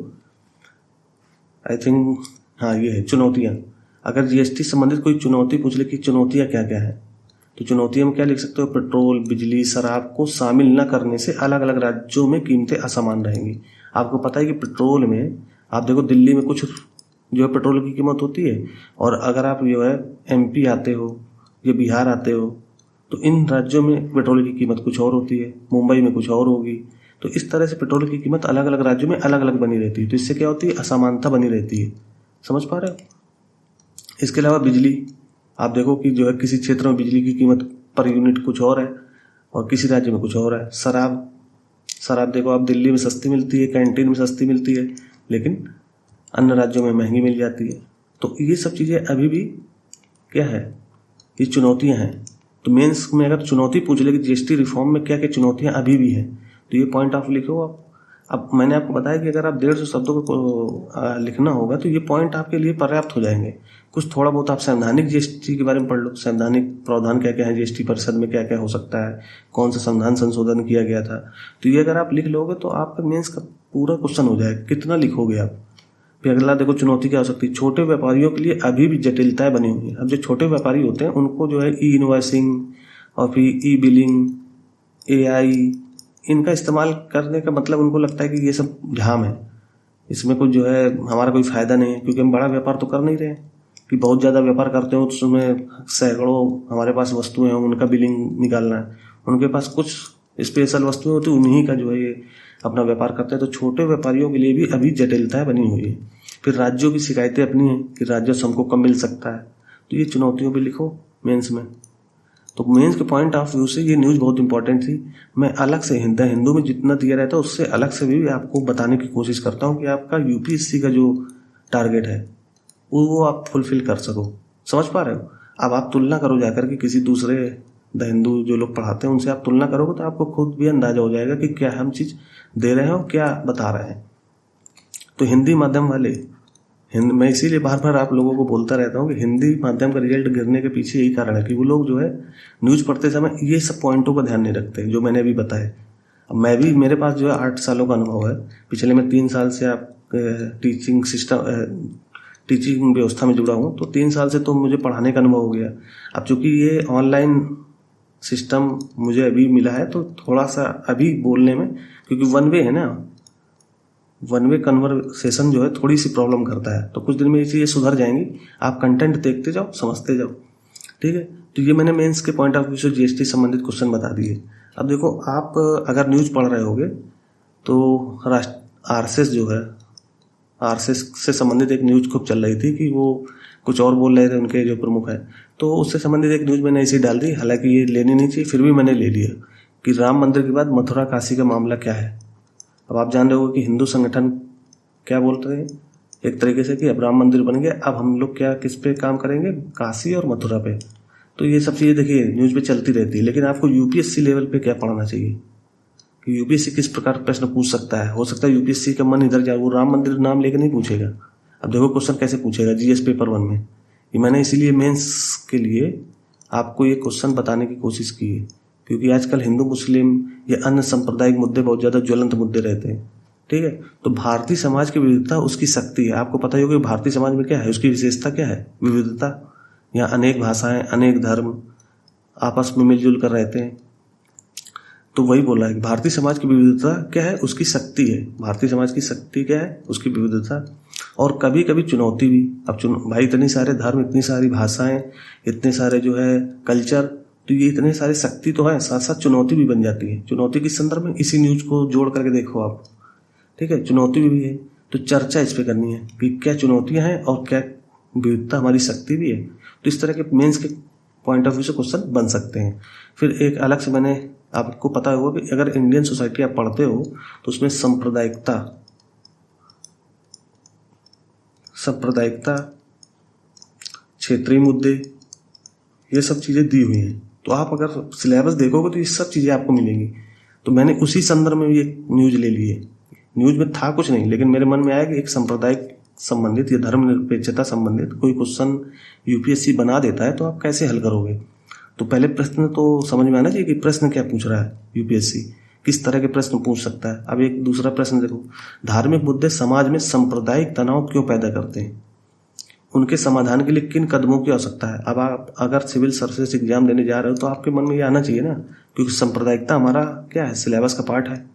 Speaker 1: आई थिंक हाँ, ये है चुनौतियाँ। अगर जीएसटी संबंधित कोई चुनौती पूछ ले कि चुनौतियाँ क्या क्या है, तो चुनौतियाँ में क्या लिख सकते हो, पेट्रोल, बिजली, शराब को शामिल न करने से अलग अलग राज्यों में कीमतें असमान रहेंगी। आपको पता है कि पेट्रोल में आप देखो, दिल्ली में कुछ जो है पेट्रोल की कीमत होती है, और अगर आप जो है एमपी आते हो या बिहार आते हो तो इन राज्यों में पेट्रोल की कीमत कुछ और होती है, मुंबई में कुछ और होगी। तो इस तरह से पेट्रोल की कीमत अलग अलग राज्यों में अलग अलग बनी रहती है। तो इससे क्या होती है, असमानता बनी रहती है। समझ पा रहे हो? इसके अलावा बिजली, आप देखो कि जो है किसी क्षेत्र में बिजली की कीमत पर यूनिट कुछ और है और किसी राज्य में कुछ और है। शराब देखो, आप दिल्ली में सस्ती मिलती है, कैंटीन में सस्ती मिलती है, लेकिन अन्य राज्यों में महंगी मिल जाती है। तो ये सब चीज़ें अभी भी क्या है, ये चुनौतियां हैं। तो मेंस में अगर चुनौती पूछ ले कि जीएसटी रिफॉर्म में क्या क्या चुनौतियां अभी भी हैं, तो ये पॉइंट ऑफ लिखो आप। अब मैंने आपको बताया कि अगर आप 150 शब्दों को लिखना होगा तो ये पॉइंट आपके लिए पर्याप्त हो जाएंगे। कुछ थोड़ा बहुत आप संवैधानिक जीएसटी के बारे में पढ़ लो, संवैधानिक प्रावधान क्या क्या है, जीएसटी परिषद में क्या क्या हो सकता है, कौन सा संविधान संशोधन किया गया था। तो ये अगर आप लिख लोगे तो आपका मेंस का पूरा क्वेश्चन हो जाएगा। कितना लिखोगे आप। फिर अगला देखो चुनौती क्या हो सकती है। छोटे व्यापारियों के लिए अभी भी जटिलताएं बनी हुई हैं। अब जो छोटे व्यापारी होते हैं उनको जो है ई इनवॉइसिंग और फिर ई बिलिंग, एआई, इनका इस्तेमाल करने का मतलब उनको लगता है कि ये सब झाम है, इसमें कुछ जो है हमारा कोई फायदा नहीं है, क्योंकि हम बड़ा व्यापार तो कर नहीं रहे हैं। कि बहुत ज़्यादा व्यापार करते हो तो उसमें सैकड़ों हमारे पास वस्तुएं हैं, उनका बिलिंग निकालना है। उनके पास कुछ स्पेशल वस्तुएं होती हैं, उन्हीं का जो है ये अपना व्यापार करते हैं। तो छोटे व्यापारियों के लिए भी अभी जटिलताएं बनी हुई है। फिर राज्यों की शिकायतें अपनी हैं कि राज्य से हमको कम मिल सकता है। तो ये चुनौतियों भी लिखो मेंस में। तो मेंस के पॉइंट ऑफ व्यू से ये न्यूज़ बहुत इंपॉर्टेंट थी। मैं अलग से हिंदू में जितना दिया रहता है उससे अलग से भी आपको बताने की कोशिश करता हूँ कि आपका यूपीएससी का जो टारगेट है वो आप फुलफिल कर सको। समझ पा रहे हो। अब आप तुलना करो जाकर के किसी दूसरे द हिंदू जो लोग पढ़ाते हैं उनसे आप तुलना करोगे तो आपको खुद भी अंदाजा हो जाएगा कि क्या हम चीज़ दे रहे हैं और क्या बता रहे हैं। तो हिंदी माध्यम वाले मैं इसीलिए बार बार आप लोगों को बोलता रहता हूँ कि हिंदी माध्यम का रिजल्ट गिरने के पीछे यही कारण है कि वो लोग जो है न्यूज़ पढ़ते समय ये सब पॉइंटों का ध्यान नहीं रखते जो मैंने अभी बताया। अब मैं भी, मेरे पास जो है 8 सालों का अनुभव है। पिछले मैं 3 साल से आप टीचिंग व्यवस्था में जुड़ा हूँ, तो 3 साल से तो मुझे पढ़ाने का अनुभव हो गया। अब चूंकि ये ऑनलाइन सिस्टम मुझे अभी मिला है तो थोड़ा सा अभी बोलने में, क्योंकि वन वे है ना, वन वे कन्वर्सेशन जो है थोड़ी सी प्रॉब्लम करता है। तो कुछ दिन में ये चीज़ें सुधर जाएंगी। आप कंटेंट देखते जाओ, समझते जाओ, ठीक है। तो ये मैंने मेंस के पॉइंट ऑफ व्यू से जीएसटी संबंधित क्वेश्चन बता दिए। अब देखो, आप अगर न्यूज़ पढ़ रहे होगे तो आरएसएस जो है, आरएसएस से संबंधित एक न्यूज़ खूब चल रही थी कि वो कुछ और बोल रहे थे उनके जो प्रमुख हैं, तो उससे संबंधित एक न्यूज़ मैंने ऐसे डाल दी। हालांकि ये लेनी नहीं चाहिए, फिर भी मैंने ले लिया कि राम मंदिर के बाद मथुरा काशी का मामला क्या है। अब आप जान रहे हो कि हिंदू संगठन क्या बोलते हैं एक तरीके से कि अब राम मंदिर बन गया, अब हम लोग क्या किस पे काम करेंगे, काशी और मथुरा पे। तो ये सब चीज़ें देखिए न्यूज़ पे चलती रहती है। लेकिन आपको यूपीएससी लेवल पे क्या पढ़ना चाहिए कि यूपीएससी किस प्रकार प्रश्न पूछ सकता है। हो सकता है यूपीएससी का मन इधर जाए, वो राम मंदिर नाम लेके नहीं पूछेगा। अब देखो क्वेश्चन कैसे पूछेगा जीएस पेपर 1 में। ये मैंने इसीलिए मेंस के लिए आपको ये क्वेश्चन बताने की कोशिश की है, क्योंकि आजकल हिंदू मुस्लिम या अन्य सांप्रदायिक मुद्दे बहुत ज़्यादा ज्वलंत मुद्दे रहते हैं, ठीक है। तो भारतीय समाज की विविधता उसकी शक्ति है। आपको पता ही होगा कि भारतीय समाज में क्या है, उसकी विशेषता क्या है, विविधता। यहाँ अनेक भाषाएं, अनेक धर्म आपस में मिलजुल कर रहते हैं। तो वही बोला है कि भारतीय समाज की विविधता क्या है, उसकी शक्ति है। भारतीय समाज की शक्ति क्या है, उसकी विविधता। और कभी कभी चुनौती भी। अब भाई इतने सारे धर्म, इतनी सारी भाषाएं, इतने सारे जो है कल्चर, तो ये इतने सारे शक्ति तो है, साथ साथ चुनौती भी बन जाती है। चुनौती किस संदर्भ में, इसी न्यूज को जोड़ करके देखो आप, ठीक है। चुनौती भी है तो चर्चा इस पे करनी है कि क्या चुनौतियां हैं और क्या विविधता हमारी शक्ति भी है। तो इस तरह के मेंस के पॉइंट ऑफ व्यू से क्वेश्चन बन सकते हैं। फिर एक अलग से, मैंने आपको पता होगा कि अगर इंडियन सोसाइटी आप पढ़ते हो तो उसमें सांप्रदायिकता, क्षेत्रीय मुद्दे, ये सब चीज़ें दी हुई हैं। तो आप अगर सिलेबस देखोगे तो ये सब चीज़ें आपको मिलेंगी। तो मैंने उसी संदर्भ में ये न्यूज ले ली है। न्यूज में था कुछ नहीं, लेकिन मेरे मन में आया कि एक सांप्रदायिक संबंधित या धर्मनिरपेक्षता संबंधित कोई क्वेश्चन यूपीएससी बना देता है तो आप कैसे हल करोगे। तो पहले प्रश्न तो समझ में आना चाहिए कि प्रश्न क्या पूछ रहा है यूपीएससी, किस तरह के प्रश्न पूछ सकता है। अब एक दूसरा प्रश्न देखो, धार्मिक मुद्दे समाज में सांप्रदायिक तनाव क्यों पैदा करते हैं, उनके समाधान के लिए किन कदमों की आवश्यकता है। अब आप अगर सिविल सर्विसेज एग्जाम देने जा रहे हो तो आपके मन में ये आना चाहिए ना, क्योंकि सांप्रदायिकता हमारा क्या है, सिलेबस का पार्ट है।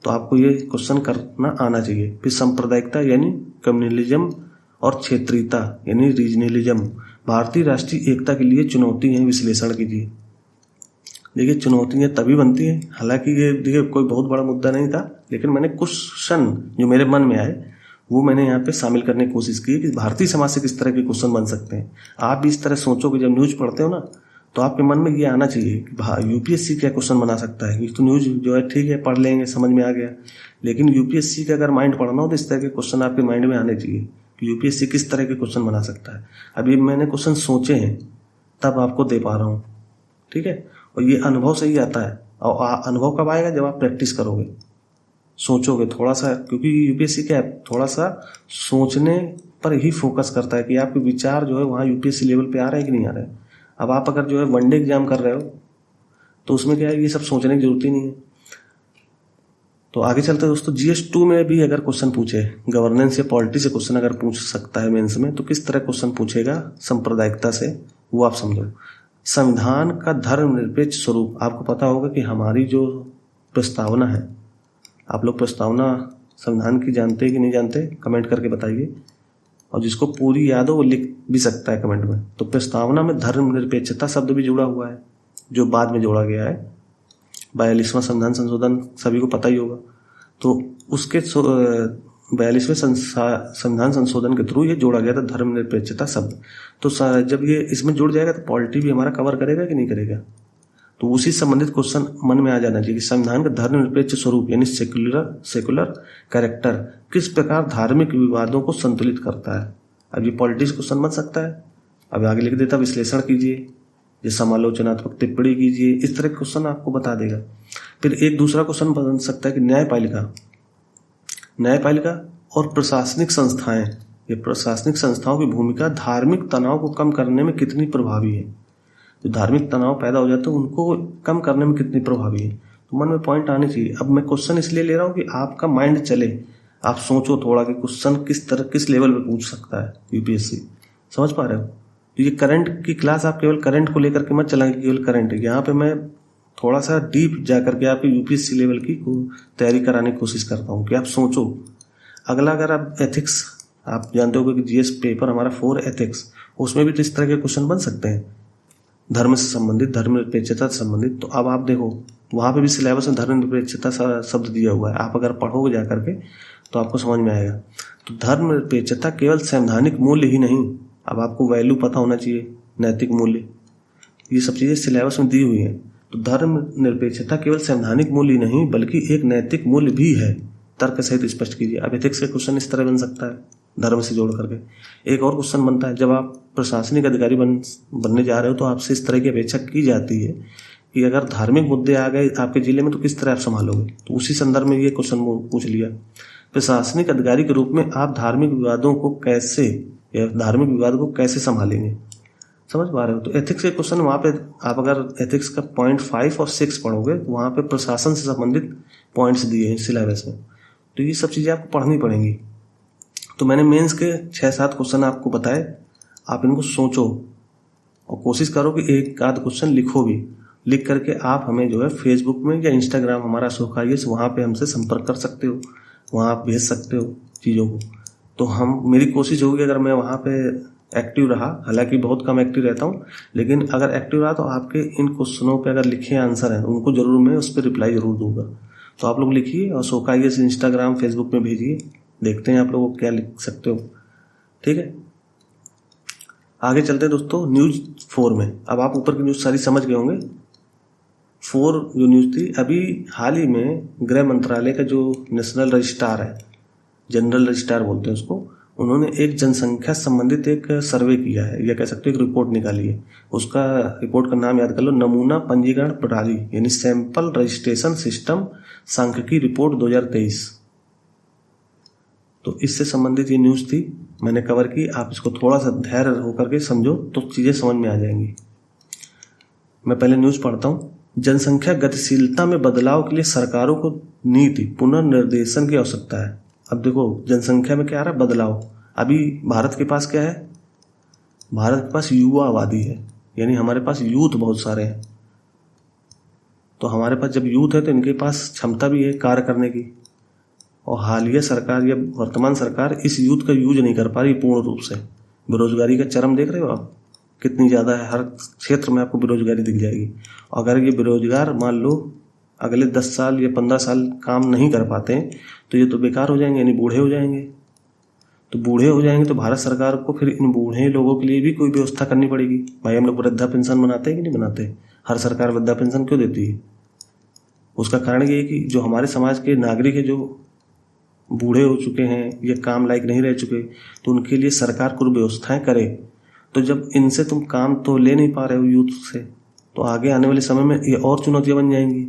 Speaker 1: तो आपको ये क्वेश्चन करना आना चाहिए। फिर सांप्रदायिकता यानी कम्युनलिज्म और क्षेत्रीयता यानी रीजनलिज्म भारतीय राष्ट्रीय एकता के लिए चुनौती है, विश्लेषण कीजिए। देखिए चुनौतियां तभी बनती हैं, हालांकि ये देखिए कोई बहुत बड़ा मुद्दा नहीं था, लेकिन मैंने क्वेश्चन जो मेरे मन में आए वो मैंने यहाँ पे शामिल करने की कोशिश की कि भारतीय समाज से किस तरह के क्वेश्चन बन सकते हैं। आप भी इस तरह सोचो कि जब न्यूज पढ़ते हो ना तो आपके मन में ये आना चाहिए कि यूपीएससी क्या क्वेश्चन बना सकता है। तो न्यूज जो है ठीक है, पढ़ लेंगे, समझ में आ गया, लेकिन यूपीएससी का अगर माइंड पढ़ना हो तो इस तरह के क्वेश्चन आपके माइंड में आने चाहिए कि यूपीएससी किस तरह के क्वेश्चन बना सकता है। अभी मैंने क्वेश्चन सोचे हैं तब आपको दे पा रहा हूँ, ठीक है। और ये अनुभव से ही आता है, और अनुभव कब आएगा, जब आप प्रैक्टिस करोगे, सोचोगे थोड़ा सा, क्योंकि यूपीएससी क्या है, थोड़ा सा सोचने पर ही फोकस करता है कि आपके विचार जो है वहाँ यूपीएससी लेवल पे आ रहे हैं कि नहीं आ रहे हैं। अब आप अगर जो है वनडे एग्जाम कर रहे हो तो उसमें क्या है, ये सब सोचने की जरूरत ही नहीं है। तो आगे चलते हैं दोस्तों, GS2 में भी अगर क्वेश्चन पूछे, गवर्नेंस या पॉलिटी से क्वेश्चन अगर पूछ सकता है मेंस में, तो किस तरह क्वेश्चन पूछेगा सांप्रदायिकता से, वो आप समझो। संविधान का धर्मनिरपेक्ष स्वरूप, आपको पता होगा कि हमारी जो प्रस्तावना है, आप लोग प्रस्तावना संविधान की जानते हैं कि नहीं जानते, कमेंट करके बताइए। और जिसको पूरी याद हो वो लिख भी सकता है कमेंट में। तो प्रस्तावना में धर्मनिरपेक्षता शब्द भी जुड़ा हुआ है, जो बाद में जोड़ा गया है। 42वां संविधान संशोधन सभी को पता ही होगा, तो उसके 42वें संविधान संशोधन के थ्रू ये जोड़ा गया था धर्मनिरपेक्षता शब्द। तो जब ये इसमें जुड़ जाएगा तो पॉलिटी भी हमारा कवर करेगा कि नहीं करेगा। तो उसी संबंधित क्वेश्चन मन में आ जाना चाहिए कि संविधान का धर्मनिरपेक्ष स्वरूप यानी सेकुलर कैरेक्टर किस प्रकार धार्मिक विवादों को संतुलित करता है। अब ये पॉलिटिक्स क्वेश्चन बन सकता है। अब आगे लिख देता, विश्लेषण कीजिए, ये समालोचनात्मक टिप्पणी कीजिए, इस तरह के क्वेश्चन आपको बता देगा। फिर एक दूसरा क्वेश्चन बन सकता है कि न्यायपालिका और प्रशासनिक संस्थाएं, ये प्रशासनिक संस्थाओं की भूमिका धार्मिक तनाव को कम करने में कितनी प्रभावी है। जो धार्मिक तनाव पैदा हो जाता है उनको कम करने में कितनी प्रभावी है, तो मन में पॉइंट आने चाहिए। अब मैं क्वेश्चन इसलिए ले रहा हूँ कि आपका माइंड चले, आप सोचो थोड़ा कि क्वेश्चन किस लेवल पे पूछ सकता है यूपीएससी, समझ पा रहे हो। तो ये करंट की क्लास आप केवल करंट को लेकर के मत चलाएंगे, केवल करंट। यहाँ पे मैं थोड़ा सा डीप जा करके आपको यूपीएससी लेवल की तैयारी कराने की कोशिश करता हूँ कि आप सोचो। अगला, अगर आप एथिक्स, आप जानते हो कि जीएस पेपर हमारा 4 एथिक्स, उसमें भी तो इस तरह के क्वेश्चन बन सकते हैं, धर्म से संबंधित, धर्मनिरपेक्षता से संबंधित। तो अब आप देखो वहाँ पे भी सिलेबस में धर्मनिरपेक्षता शब्द दिया हुआ है, आप अगर पढ़ोगे जा करके तो आपको समझ में आएगा। तो धर्मनिरपेक्षता केवल संवैधानिक मूल्य ही नहीं, अब आपको वैल्यू पता होना चाहिए, नैतिक मूल्य, ये सब चीज़ें सिलेबस में दी हुई हैं। तो धर्मनिरपेक्षता केवल संवैधानिक मूल्य ही नहीं बल्कि एक नैतिक मूल्य भी है, तर्क सहित स्पष्ट कीजिए। अब एथिक्स का क्वेश्चन इस तरह बन सकता है, धर्म से जोड़ करके। एक और क्वेश्चन बनता है, जब आप प्रशासनिक अधिकारी बनने जा रहे हो तो आपसे इस तरह की अपेक्षा की जाती है कि अगर धार्मिक मुद्दे आ गए आपके जिले में तो किस तरह आप संभालोगे। तो उसी संदर्भ में ये क्वेश्चन पूछ लिया, प्रशासनिक अधिकारी के रूप में आप धार्मिक विवादों को कैसे संभालेंगे, समझ पा रहे हो। तो एथिक्स के क्वेश्चन वहाँ पे आप अगर एथिक्स का पॉइंट 5 और 6 पढ़ोगे तो वहाँ पे प्रशासन से संबंधित पॉइंट्स दिए हैं सिलेबस में, तो ये सब चीज़ें आपको पढ़नी पड़ेंगी। तो मैंने मेंस के 6-7 क्वेश्चन आपको बताए, आप इनको सोचो और कोशिश करो कि एक आध क्वेश्चन लिखो भी। लिख करके आप हमें जो है फेसबुक में या इंस्टाग्राम हमारा अशोक IAS, वहाँ पे हमसे संपर्क कर सकते हो, वहाँ आप भेज सकते हो चीज़ों को। तो मेरी कोशिश होगी अगर मैं वहाँ पे एक्टिव रहा, हालांकि बहुत कम एक्टिव रहता हूँ, लेकिन अगर एक्टिव रहा तो आपके इन क्वेश्चनों पे अगर लिखे आंसर हैं उनको जरूर मैं उस पर रिप्लाई जरूर दूंगा। तो आप लोग लिखिए और अशोक IAS इंस्टाग्राम फेसबुक में भेजिए, देखते हैं आप लोग क्या लिख सकते हो, ठीक है। आगे चलते हैं दोस्तों न्यूज़ 4 में। अब आप ऊपर की न्यूज़ सारी समझ गए होंगे। 4 जो न्यूज़ थी, अभी हाल ही में गृह मंत्रालय का जो नेशनल रजिस्ट्रार है, जनरल रजिस्ट्रार बोलते हैं उसको, उन्होंने एक जनसंख्या संबंधित एक सर्वे किया है, या कह सकते हो एक रिपोर्ट निकाली है। उसका रिपोर्ट का नाम याद कर लो, नमूना पंजीकरण प्रणाली यानी सैंपल रजिस्ट्रेशन सिस्टम सांख्यिकी रिपोर्ट 2023। तो इससे संबंधित ये न्यूज़ थी, मैंने कवर की। आप इसको थोड़ा सा धैर्य होकर के समझो तो चीज़ें समझ में आ जाएंगी। मैं पहले न्यूज़ पढ़ता हूँ। जनसंख्या गतिशीलता में बदलाव के लिए सरकारों को नीति पुनर्निर्देशन की आवश्यकता है। अब देखो जनसंख्या में क्या आ रहा है, बदलाव। अभी भारत के पास क्या है, भारत के पास युवा आबादी है, यानी हमारे पास यूथ बहुत सारे हैं। तो हमारे पास जब यूथ है तो इनके पास क्षमता भी है कार्य करने की। और हालिया सरकार या वर्तमान सरकार इस यूथ का यूज नहीं कर पा रही पूर्ण रूप से। बेरोजगारी का चरम देख रहे हो आप कितनी ज़्यादा है, हर क्षेत्र में आपको बेरोजगारी दिख जाएगी। और अगर ये बेरोजगार मान लो अगले 10 साल या 15 साल काम नहीं कर पाते हैं तो ये तो बेकार हो जाएंगे, यानी बूढ़े हो जाएंगे। तो बूढ़े हो जाएंगे तो भारत सरकार को फिर इन बूढ़े लोगों के लिए भी कोई व्यवस्था करनी पड़ेगी। भाई हम लोग वृद्धा पेंशन बनाते हैं कि नहीं बनाते, हर सरकार वृद्धा पेंशन क्यों देती है? उसका कारण ये है कि जो हमारे समाज के नागरिक है, जो बूढ़े हो चुके हैं या काम लायक नहीं रह चुके, तो उनके लिए सरकार कुछ व्यवस्थाएं करे। तो जब इनसे तुम काम तो ले नहीं पा रहे हो यूथ से, तो आगे आने वाले समय में ये और चुनौतियां बन जाएंगी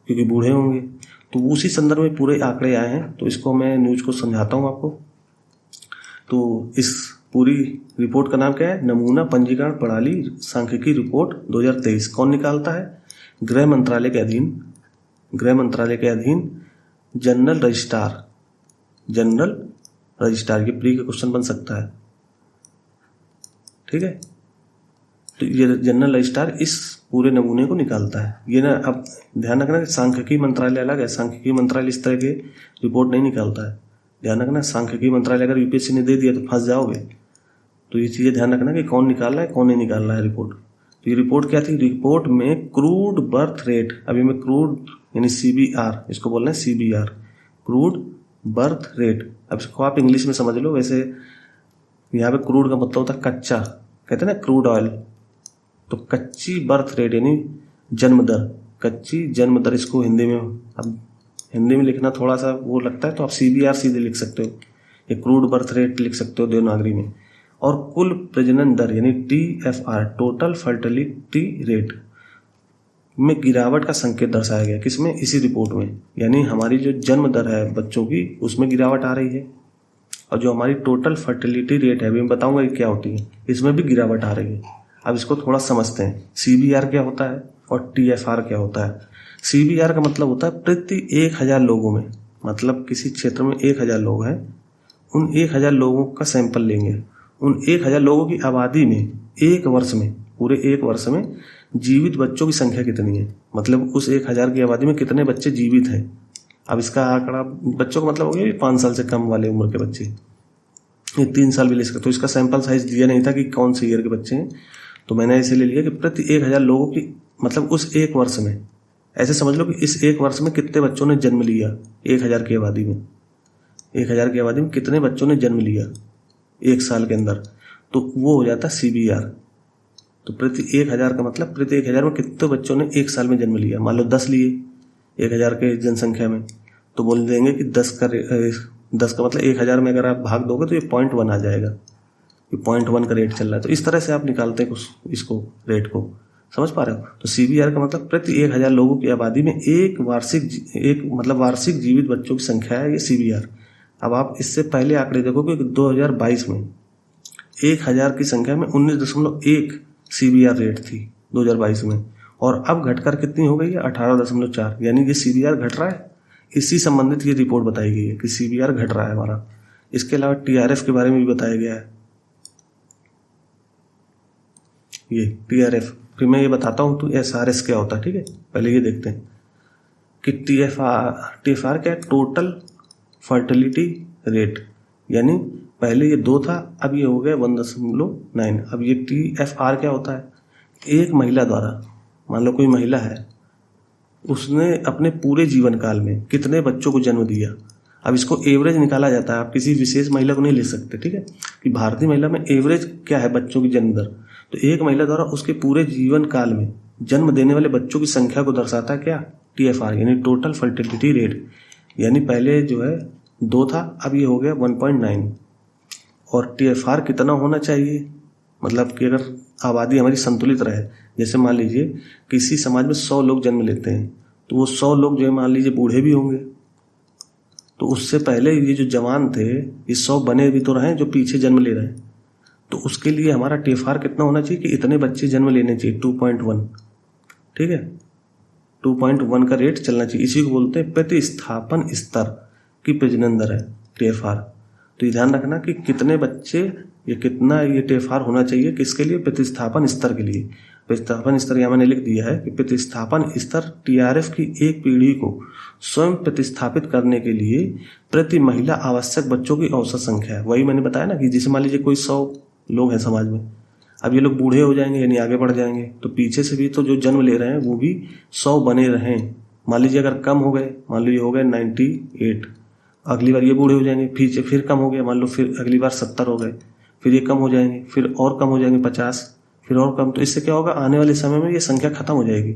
Speaker 1: क्योंकि बूढ़े होंगे। तो उसी संदर्भ में पूरे आंकड़े आए हैं, तो इसको मैं न्यूज को समझाता हूँ आपको। तो इस पूरी रिपोर्ट का नाम क्या है? नमूना पंजीकरण प्रणाली सांख्यिकी रिपोर्ट 2023। कौन निकालता है? गृह मंत्रालय के अधीन जनरल रजिस्ट्रार। ये प्री का क्वेश्चन बन सकता है, ठीक है। तो ये जनरल रजिस्ट्रार इस पूरे नमूने को निकालता है। ये ना, अब ध्यान रखना कि सांख्यिकी मंत्रालय अलग है। सांख्यिकी मंत्रालय इस तरह के रिपोर्ट नहीं निकालता है। ध्यान रखना, सांख्यिकी मंत्रालय अगर यूपीएससी ने दे दिया तो फंस जाओगे। तो ये चीज़ें ध्यान रखना कि कौन निकाल रहा है, कौन नहीं निकाल रहा है रिपोर्ट। तो ये रिपोर्ट क्या थी? रिपोर्ट में क्रूड बर्थ रेट, अभी मैं क्रूड यानी CBR, इसको बोलना है CBR, क्रूड बर्थ रेट। अब इसको आप इंग्लिश में समझ लो। वैसे यहाँ पे क्रूड का मतलब होता है कच्चा, कहते हैं ना क्रूड ऑयल। तो कच्ची बर्थ रेट यानी जन्म दर, कच्ची जन्म दर, इसको हिंदी में, अब हिंदी में लिखना थोड़ा सा वो लगता है, तो आप CBR सीधे लिख सकते हो, ये क्रूड बर्थ रेट लिख सकते हो देवनागरी में। और कुल प्रजनन दर यानी TFR, टोटल फर्टिलिटी रेट में गिरावट का संकेत दर्शाया गया। किसमें? इसी रिपोर्ट में। यानी हमारी जो जन्म दर है बच्चों की, उसमें गिरावट आ रही है, और जो हमारी टोटल फर्टिलिटी रेट है, अभी मैं बताऊंगा ये क्या होती है, इसमें भी गिरावट आ रही है। अब इसको थोड़ा समझते हैं। CBR क्या होता है और TFR क्या होता है? CBR का मतलब होता है प्रति 1000 लोगों में, मतलब किसी क्षेत्र में 1000 लोग हैं, उन 1000 लोगों का सैंपल लेंगे। उन 1000 लोगों की आबादी में एक वर्ष में, पूरे एक वर्ष में जीवित बच्चों की संख्या कितनी है, मतलब उस 1000 की आबादी में कितने बच्चे जीवित हैं। अब इसका आंकड़ा, बच्चों का मतलब हो गया 5 साल से कम वाले उम्र के बच्चे, ये 3 साल भी ले सकते। तो इसका सैंपल साइज दिया नहीं था कि कौन से ईयर के बच्चे हैं, तो मैंने इसे ले लिया कि प्रति 1000 लोगों की, मतलब उस एक वर्ष में, ऐसे समझ लो कि इस एक वर्ष में कितने बच्चों ने जन्म लिया। 1000 की आबादी में, 1000 की आबादी में कितने बच्चों ने जन्म लिया एक साल के अंदर, तो वो हो जाता CBR। तो प्रति 1000 का मतलब प्रति 1000 में कितने बच्चों ने एक साल में जन्म लिया। मान लो 10 लिए 1000 के जनसंख्या में, तो बोल देंगे कि 10 का मतलब 1000 में अगर आप भाग दोगे तो ये 0.1 आ जाएगा। ये 0.1 का रेट चल रहा है। तो इस तरह से आप निकालते हैं इसको, रेट को, समझ पा रहे हो? तो CBR का मतलब प्रति 1000 लोगों की आबादी में एक वार्षिक जीवित बच्चों की संख्या है ये CBR। अब आप इससे पहले आंकड़े देखोगे कि 2022 में 1000 की संख्या में 19.1 CBR रेट थी 2022 में, और अब घटकर कितनी हो गई है? 18.4। यानी ये CBR घट रहा है। इसी संबंधित ये रिपोर्ट बताई गई है कि CBR घट रहा है हमारा। इसके अलावा TRF के बारे में भी बताया गया है, ये TRF। फिर मैं ये बताता हूँ तो SRS क्या होता है, ठीक है। पहले ये देखते हैं कि TFR क्या है? टोटल फर्टिलिटी रेट, यानी पहले ये 2 था, अब ये हो गया 1.9। अब ये TFR क्या होता है? एक महिला द्वारा, मान लो कोई महिला है, उसने अपने पूरे जीवन काल में कितने बच्चों को जन्म दिया। अब इसको एवरेज निकाला जाता है, आप किसी विशेष महिला को नहीं ले सकते, ठीक है, कि भारतीय महिला में एवरेज क्या है बच्चों की जन्म दर। तो एक महिला द्वारा उसके पूरे जीवन काल में जन्म देने वाले बच्चों की संख्या को दर्शाता है क्या? TFR, यानी टोटल फर्टिलिटी रेट। यानी पहले जो है 2 था, अब ये हो गया 1.9। और TFR कितना होना चाहिए? मतलब कि अगर आबादी हमारी संतुलित रहे, जैसे मान लीजिए किसी समाज में 100 लोग जन्म लेते हैं, तो वो 100 लोग जो है मान लीजिए बूढ़े भी होंगे, तो उससे पहले ये जो जवान थे ये 100 बने भी तो रहे जो पीछे जन्म ले रहे हैं। तो उसके लिए हमारा TFR कितना होना चाहिए कि इतने बच्चे जन्म लेने चाहिए, 2.1, ठीक है, 2.1 का रेट चलना चाहिए। इसी को बोलते हैं प्रतिस्थापन स्तर की प्रजनन दर है TFR। तो ये ध्यान रखना कि कितने बच्चे या कितना ये TFR होना चाहिए, किसके लिए? प्रतिस्थापन स्तर के लिए। प्रतिस्थापन स्तर यहाँ मैंने लिख दिया है कि प्रतिस्थापन स्तर TRF की एक पीढ़ी को स्वयं प्रतिस्थापित करने के लिए प्रति महिला आवश्यक बच्चों की औसत संख्या है। वही मैंने बताया ना कि जैसे मान लीजिए कोई 100 लोग हैं समाज में, अब ये लोग बूढ़े हो जाएंगे यानी आगे बढ़ जाएंगे, तो पीछे से भी तो जो जन्म ले रहे हैं वो भी 100 बने रहें। मान लीजिए अगर कम हो गए, मान लीजिए हो गए 98, अगली बार ये बूढ़े हो जाएंगे, फिर कम हो गया, मान लो फिर अगली बार 70 हो गए, फिर ये कम हो जाएंगे, फिर और कम हो जाएंगे 50, फिर और कम। तो इससे क्या होगा? आने वाले समय में ये संख्या खत्म हो जाएगी।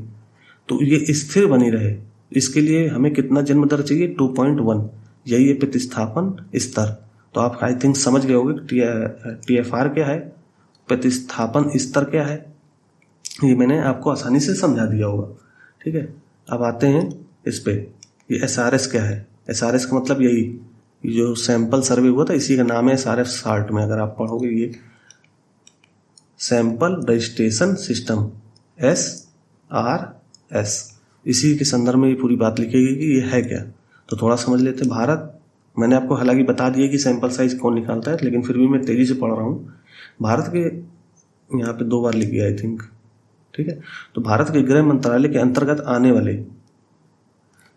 Speaker 1: तो ये स्थिर बनी रहे, इसके लिए हमें कितना जन्म दर चाहिए? 2.1, यही है प्रतिस्थापन स्तर। तो आप आई थिंक समझ गए होंगे TFR क्या है, प्रतिस्थापन स्तर क्या है, ये मैंने आपको आसानी से समझा दिया होगा। ठीक है, अब आते हैं इस पे, ये SRS क्या है। SRS का मतलब यही, जो सैंपल सर्वे हुआ था इसी का नाम है SRS शार्ट में। अगर आप पढ़ोगे ये सैंपल रजिस्ट्रेशन सिस्टम SRS, इसी के संदर्भ में ये पूरी बात लिखेगी कि ये है क्या। तो थोड़ा समझ लेते हैं। भारत, मैंने आपको हालांकि बता दिया कि सैंपल साइज कौन निकालता है, लेकिन फिर भी मैं तेजी से पढ़ रहा हूँ। भारत के यहाँ पे 2 बार लिखी आई थिंक। ठीक है, तो भारत के गृह मंत्रालय के अंतर्गत आने वाले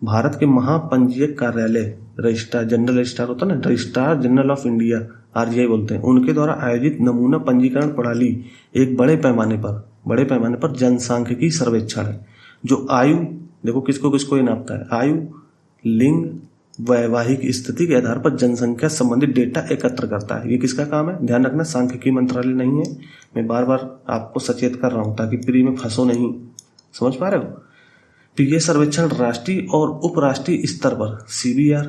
Speaker 1: भारत के महापंजीयक कार्यालय, रजिस्ट्रार जनरल रजिस्ट्रार होता है ना, registrar general of India RGI बोलते हैं, उनके द्वारा आयोजित नमूना पंजीकरण प्रणाली एक बड़े पैमाने पर जनसांख्यिकी सर्वेक्षण है, जो आयु, देखो किसको किसको ये नापता है, आयु, लिंग, वैवाहिक स्थिति के आधार पर जनसंख्या संबंधित डेटा एकत्र करता है। ये किसका काम है, ध्यान रखना, सांख्यिकी मंत्रालय नहीं है। मैं बार बार आपको सचेत कर रहा हूँ ताकि प्री में फंसो नहीं। समझ पा रहे हो। तो ये सर्वेक्षण राष्ट्रीय और उपराष्ट्रीय स्तर पर CBR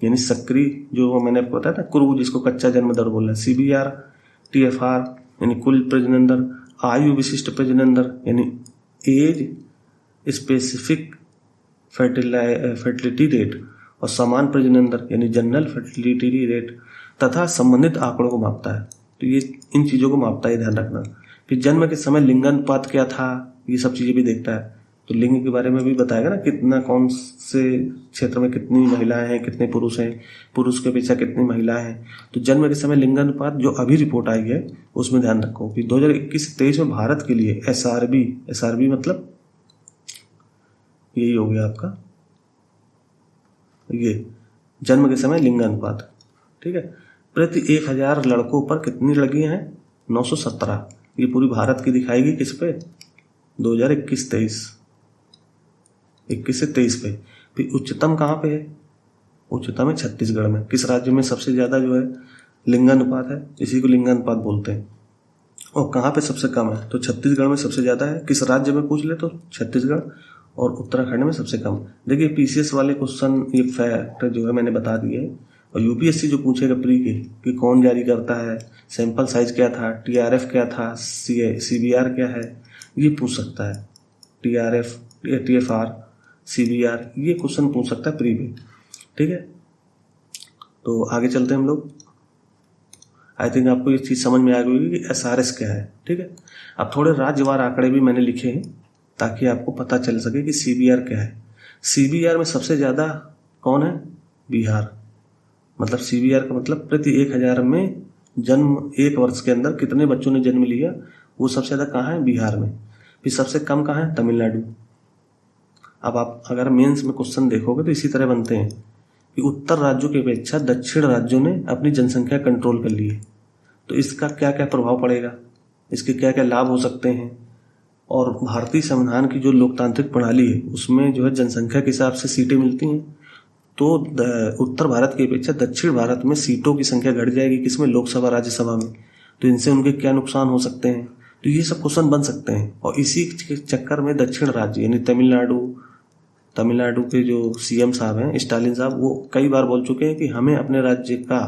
Speaker 1: यानी सक्रिय, जो मैंने आपको बताया था, क्रू जिसको कच्चा जन्म दर बोल रहे हैं, CBR, TFR यानी कुल प्रजनन दर, आयु विशिष्ट प्रजनन दर यानी एज स्पेसिफिक फर्टिलिटी रेट, और समान प्रजनन दर यानी जनरल फर्टिलिटी रेट, तथा संबंधित आंकड़ों को मापता है। तो ये इन चीज़ों को मापता है, ध्यान रखना। फिर जन्म के समय लिंगानुपात क्या था, ये सब चीज़ें भी देखता है। तो लिंग के बारे में भी बताएगा ना, कितना कौन से क्षेत्र में कितनी महिलाएं हैं, कितने पुरुष हैं, पुरुष के पीछे कितनी महिलाएं हैं। तो जन्म के समय लिंगानुपात जो अभी रिपोर्ट आई है उसमें ध्यान रखो। फिर 2021-23 में भारत के लिए SRB मतलब यही हो गया आपका, ये जन्म के समय लिंगानुपात। ठीक है, प्रति 1000 लड़कों पर कितनी लड़कियां हैं, 917। ये पूरी भारत की दिखाएगी किस पे, 2021 से 23 पे। फिर उच्चतम कहाँ पे है, उच्चतम है छत्तीसगढ़ में। किस राज्य में सबसे ज्यादा जो है लिंगानुपात है, इसी को लिंगानुपात बोलते हैं। और कहाँ पे सबसे कम है, तो छत्तीसगढ़ में सबसे ज्यादा है। किस राज्य में पूछ ले तो छत्तीसगढ़, और उत्तराखंड में सबसे कम। देखिए PCS वाले क्वेश्चन ये फैक्ट जो है मैंने बता दिए। और UPSC जो पूछेगा प्री के कि कौन जारी करता है, सैंपल साइज क्या था, TRF क्या था, CBR क्या है, ये पूछ सकता है। TRF, TFR, CBR, ये क्वेश्चन पूछ सकता है प्री में। ठीक है, तो आगे चलते हैं हम लोग। आई थिंक आपको ये चीज़ समझ में आ गई कि SRS क्या है। ठीक है, अब थोड़े राज्यवार आंकड़े भी मैंने लिखे हैं ताकि आपको पता चल सके कि CBR क्या है। CBR में सबसे ज़्यादा कौन है, बिहार। मतलब CBR का मतलब प्रति 1000 में जन्म, 1 वर्ष के अंदर कितने बच्चों ने जन्म लिया, वो सबसे ज़्यादा कहाँ है, बिहार में। फिर सबसे कम कहाँ है, तमिलनाडु। अब आप अगर मेंस में क्वेश्चन देखोगे तो इसी तरह बनते हैं कि उत्तर राज्यों की अपेक्षा दक्षिण राज्यों ने अपनी जनसंख्या कंट्रोल कर ली है। तो इसका क्या क्या प्रभाव पड़ेगा, इसके क्या क्या लाभ हो सकते हैं। और भारतीय संविधान की जो लोकतांत्रिक प्रणाली है उसमें जो है जनसंख्या के हिसाब से सीटें मिलती हैं। तो उत्तर भारत की अपेक्षा दक्षिण भारत में सीटों की संख्या घट जाएगी, किसमें, लोकसभा राज्यसभा में। तो इनसे उनके क्या नुकसान हो सकते हैं, तो ये सब क्वेश्चन बन सकते हैं। और इसी के चक्कर में दक्षिण राज्य यानी तमिलनाडु के जो CM साहब हैं, स्टालिन साहब, वो कई बार बोल चुके हैं कि हमें अपने राज्य का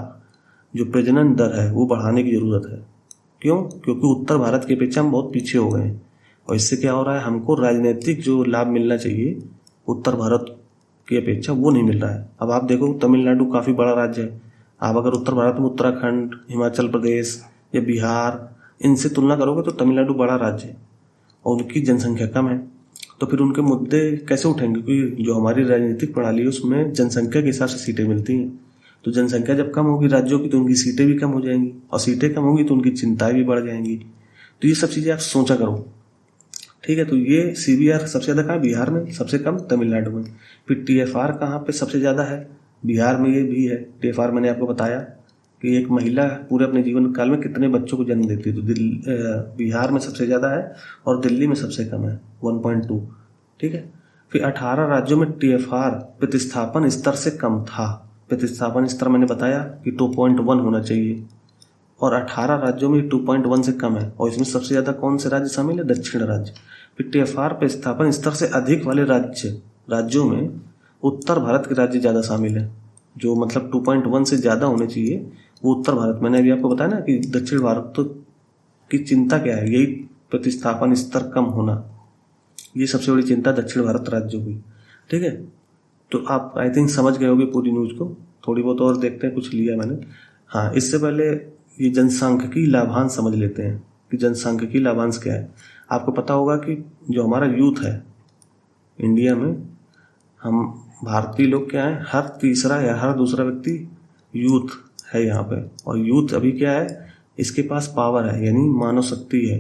Speaker 1: जो प्रजनन दर है वो बढ़ाने की जरूरत है। क्यों, क्योंकि उत्तर भारत की अपेक्षा हम बहुत पीछे हो गए हैं। और इससे क्या हो रहा है, हमको राजनीतिक जो लाभ मिलना चाहिए उत्तर भारत की अपेक्षा वो नहीं मिल रहा है। अब आप देखो तमिलनाडु काफ़ी बड़ा राज्य है। आप अगर उत्तर भारत में उत्तराखंड, हिमाचल प्रदेश या बिहार, इनसे तुलना करोगे तो तमिलनाडु बड़ा राज्य है और उनकी जनसंख्या कम है। तो फिर उनके मुद्दे कैसे उठेंगे, क्योंकि जो हमारी राजनीतिक प्रणाली है उसमें जनसंख्या के हिसाब से सीटें मिलती हैं। तो जनसंख्या जब कम होगी राज्यों की तो उनकी सीटें भी कम हो जाएंगी, और सीटें कम होंगी तो उनकी चिंताएं भी बढ़ जाएंगी। तो ये सब चीज़ें आप सोचा करो। ठीक है, तो ये CBR सबसे ज़्यादा कहाँ, बिहार में, सबसे कम तमिलनाडु में। फिर TFR कहाँ पे सबसे ज़्यादा है, बिहार में ये भी है। TFR मैंने आपको बताया कि एक महिला पूरे अपने जीवन काल में कितने बच्चों को जन्म देती है, तो बिहार में सबसे ज़्यादा है और दिल्ली में सबसे कम है, 1.2। ठीक है, फिर 18 राज्यों में TFR प्रतिस्थापन स्तर से कम था। प्रतिस्थापन स्तर मैंने बताया कि 2.1 होना चाहिए, और 18 राज्यों में 2.1 से कम है। और इसमें सबसे ज़्यादा कौन से राज्य शामिल है, दक्षिण राज्य। फिर TFR प्रतिस्थापन स्तर से अधिक वाले राज्यों में उत्तर भारत के राज्य ज़्यादा शामिल है। जो मतलब 2.1 से ज़्यादा होने चाहिए वो उत्तर भारत। मैंने अभी आपको बताया ना कि दक्षिण भारत तो कि चिंता क्या है, यही प्रतिस्थापन स्तर कम होना, ये सबसे बड़ी चिंता दक्षिण भारत राज्यों की। ठीक है, तो आप आई थिंक समझ गए होगे पूरी न्यूज को। थोड़ी बहुत और देखते हैं, कुछ लिया मैंने। हाँ, इससे पहले ये जनसांख्यिकी लाभांश समझ लेते हैं कि जनसांख्यिकी लाभांश क्या है। आपको पता होगा कि जो हमारा यूथ है इंडिया में, हम भारतीय लोग क्या है, हर तीसरा या हर दूसरा व्यक्ति यूथ है यहाँ पे। और यूथ अभी क्या है, इसके पास पावर है, यानी मानव शक्ति है,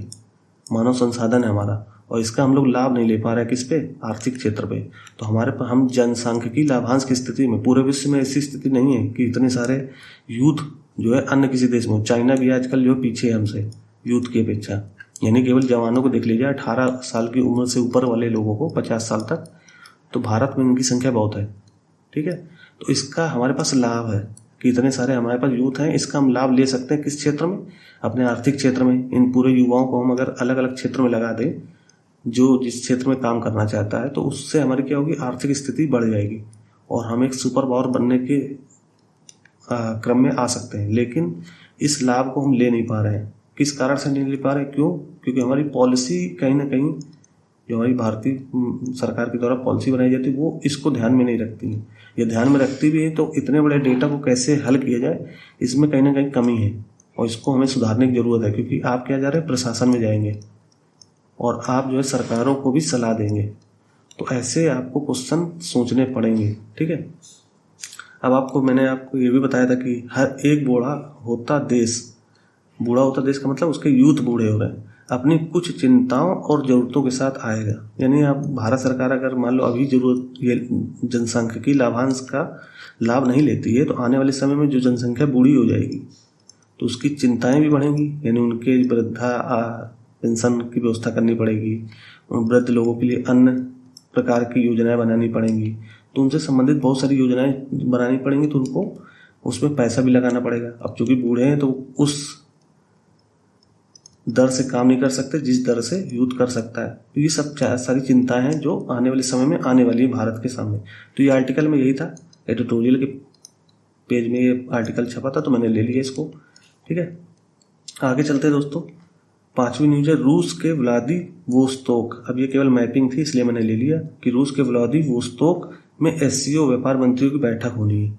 Speaker 1: मानव संसाधन है हमारा, और इसका हम लोग लाभ नहीं ले पा रहे हैं। किस पे? आर्थिक क्षेत्र पे। तो हमारे पर हम जनसांख्यिकी लाभांश की स्थिति में, पूरे विश्व में ऐसी स्थिति नहीं है कि इतने सारे यूथ जो है अन्य किसी देश में। चाइना भी आजकल जो पीछे है हमसे यूथ की अपेक्षा, यानी केवल जवानों को देख लीजिए, 18 साल की उम्र से ऊपर वाले लोगों को 50 साल तक, तो भारत में इनकी संख्या बहुत है। ठीक है, तो इसका हमारे पास लाभ है कि इतने सारे हमारे पास यूथ हैं। इसका हम लाभ ले सकते हैं किस क्षेत्र में? अपने आर्थिक क्षेत्र में। इन पूरे युवाओं को हम अगर अलग अलग क्षेत्र में लगा दें, जो जिस क्षेत्र में काम करना चाहता है, तो उससे हमारी क्या होगी, आर्थिक स्थिति बढ़ जाएगी और हम एक सुपर पावर बनने के क्रम में आ सकते हैं। लेकिन इस लाभ को हम ले नहीं पा रहे हैं। किस कारण से नहीं ले पा रहे? क्यों? क्योंकि हमारी पॉलिसी कहीं ना कहीं, जो हमारी भारतीय सरकार के द्वारा पॉलिसी बनाई जाती है, वो इसको ध्यान में नहीं रखती है। ये ध्यान में रखती भी है तो इतने बड़े डेटा को कैसे हल किया जाए, इसमें कहीं ना कहीं कमी है और इसको हमें सुधारने की जरूरत है। क्योंकि आप क्या जा रहे हैं, प्रशासन में जाएंगे और आप जो है सरकारों को भी सलाह देंगे, तो ऐसे आपको क्वेश्चन सोचने पड़ेंगे। ठीक है, अब मैंने आपको ये भी बताया था कि हर एक बूढ़ा होता देश का मतलब उसके यूथ बूढ़े हो रहे हैं, अपनी कुछ चिंताओं और ज़रूरतों के साथ आएगा। यानी आप भारत सरकार अगर मान लो अभी ये जनसांख्यिकी लाभांश का लाभ नहीं लेती है, तो आने वाले समय में जो जनसंख्या बूढ़ी हो जाएगी तो उसकी चिंताएं भी बढ़ेंगी। यानी उनके वृद्धा पेंशन की व्यवस्था करनी पड़ेगी, वृद्ध लोगों के लिए अन्य प्रकार की योजनाएं बनानी पड़ेंगी, तो उनसे संबंधित बहुत सारी योजनाएं बनानी पड़ेंगी, तो उनको उसमें पैसा भी लगाना पड़ेगा। अब चूंकि बूढ़े हैं तो उस दर से काम नहीं कर सकते जिस दर से यूथ कर सकता है। तो ये सब सारी चिंताएं हैं जो आने वाले समय में आने वाली है भारत के सामने। तो ये आर्टिकल में यही था, एडिटोरियल के पेज में ये आर्टिकल छपा था, तो मैंने ले लिया इसको। ठीक है, आगे चलते हैं दोस्तों। 5वीं न्यूज है रूस के व्लादिवोस्तोक। अब ये केवल मैपिंग थी इसलिए मैंने ले लिया कि रूस के व्लादिवोस्तोक में एससीओ व्यापार मंत्रियों की बैठक होनी है।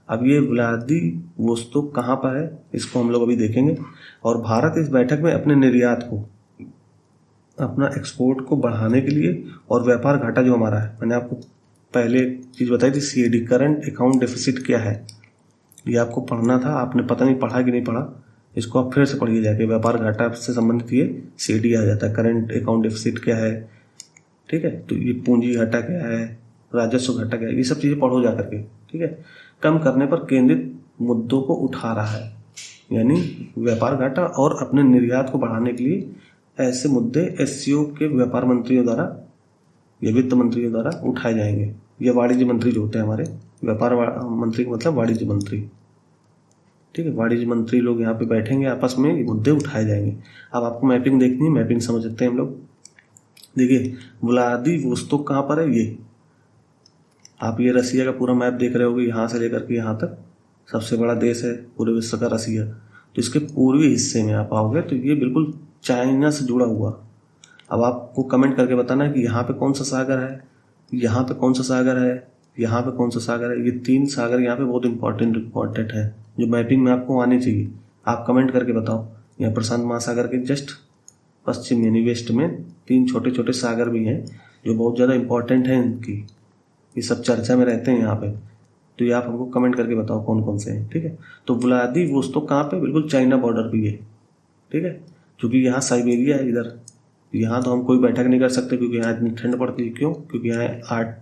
Speaker 1: अब ये व्लादिवोस्तोक कहाँ पर है, इसको हम लोग अभी देखेंगे। और भारत इस बैठक में अपने निर्यात को, अपना एक्सपोर्ट को बढ़ाने के लिए, और व्यापार घाटा जो हमारा है, मैंने आपको पहले एक चीज़ बताई थी, CAD करंट अकाउंट डेफिसिट क्या है, ये आपको पढ़ना था। आपने पता नहीं पढ़ा कि नहीं पढ़ा, इसको आप फिर से पढ़िए जाके। व्यापार घाटा से संबंधित ये CAD आ जाता है, करंट अकाउंट डेफिसिट क्या है। ठीक है, तो ये पूंजी घाटा क्या है, राजस्व घाटा क्या है, ये सब चीज़ें पढ़ो जा करके। ठीक है, कम करने पर केंद्रित मुद्दों को उठा रहा है, यानी व्यापार घाटा और अपने निर्यात को बढ़ाने के लिए ऐसे मुद्दे एससीओ के व्यापार मंत्रियों द्वारा या वित्त मंत्रियों द्वारा उठाए जाएंगे। या वाणिज्य मंत्री जो होते हैं हमारे, व्यापार मंत्री का मतलब वाणिज्य मंत्री। ठीक है, वाणिज्य मंत्री लोग यहाँ पे बैठेंगे, आपस में ये मुद्दे उठाए जाएंगे। अब आपको मैपिंग देखनी है, मैपिंग समझ सकते हैं हम लोग। देखिए व्लादिवोस्तोक कहाँ पर है, ये आप ये रसिया का पूरा मैप देख रहे होगे, यहाँ से लेकर के यहाँ तक सबसे बड़ा देश है पूरे विश्व का रसिया। तो इसके पूर्वी हिस्से में आप आओगे तो ये बिल्कुल चाइना से जुड़ा हुआ। अब आपको कमेंट करके बताना है कि यहाँ पे कौन सा सागर है, यहाँ पे कौन सा सागर है, यहाँ पे कौन सा सागर है। ये 3 सागर यहाँ पे बहुत इंपॉर्टेंट है जो मैपिंग में आपको आने चाहिए। आप कमेंट करके बताओ। यहाँ प्रशांत महासागर के जस्ट पश्चिम यानी वेस्ट में 3 छोटे छोटे सागर भी हैं जो बहुत ज़्यादा इंपॉर्टेंट हैं, इनकी ये सब चर्चा में रहते हैं यहाँ पे। तो ये आप हमको कमेंट करके बताओ कौन कौन से हैं। ठीक है, तो व्लादिवोस्तोक कहाँ पे, बिल्कुल चाइना बॉर्डर पे है। ठीक है, क्योंकि यहाँ साइबेरिया है, इधर यहाँ तो हम कोई बैठक नहीं कर सकते क्योंकि यहाँ इतनी ठंड पड़ती है। क्यों? क्योंकि यहाँ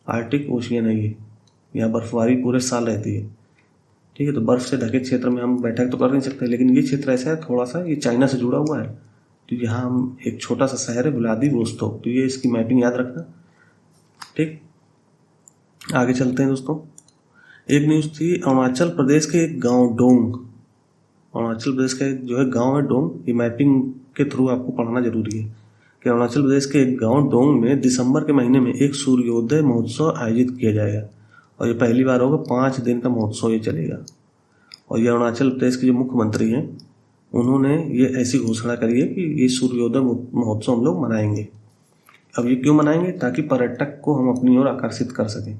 Speaker 1: आर्टिक ओशियन है, यहाँ बर्फबारी पूरे साल रहती है। ठीक है, तो बर्फ से ढके क्षेत्र में हम बैठक तो कर नहीं सकते, लेकिन ये क्षेत्र ऐसा है थोड़ा सा, ये चाइना से जुड़ा हुआ है। तो यहाँ हम एक छोटा सा शहर है व्लादिवोस्तोक, तो ये इसकी मैपिंग याद रखना। ठीक, आगे चलते हैं दोस्तों। एक न्यूज़ थी अरुणाचल प्रदेश के एक गांव डोंग, अरुणाचल प्रदेश का एक जो है गांव है डोंग, ये मैपिंग के थ्रू आपको पढ़ना जरूरी है कि अरुणाचल प्रदेश के एक गांव डोंग में दिसंबर के महीने में एक सूर्योदय महोत्सव आयोजित किया जाएगा और ये पहली बार होगा। 5 दिन का महोत्सव ये चलेगा। और ये अरुणाचल प्रदेश के जो मुख्यमंत्री हैं उन्होंने ये ऐसी घोषणा करी है कि ये सूर्योदय महोत्सव हम लोग मनाएंगे। अब ये क्यों मनाएंगे? ताकि पर्यटक को हम अपनी ओर आकर्षित कर सकें।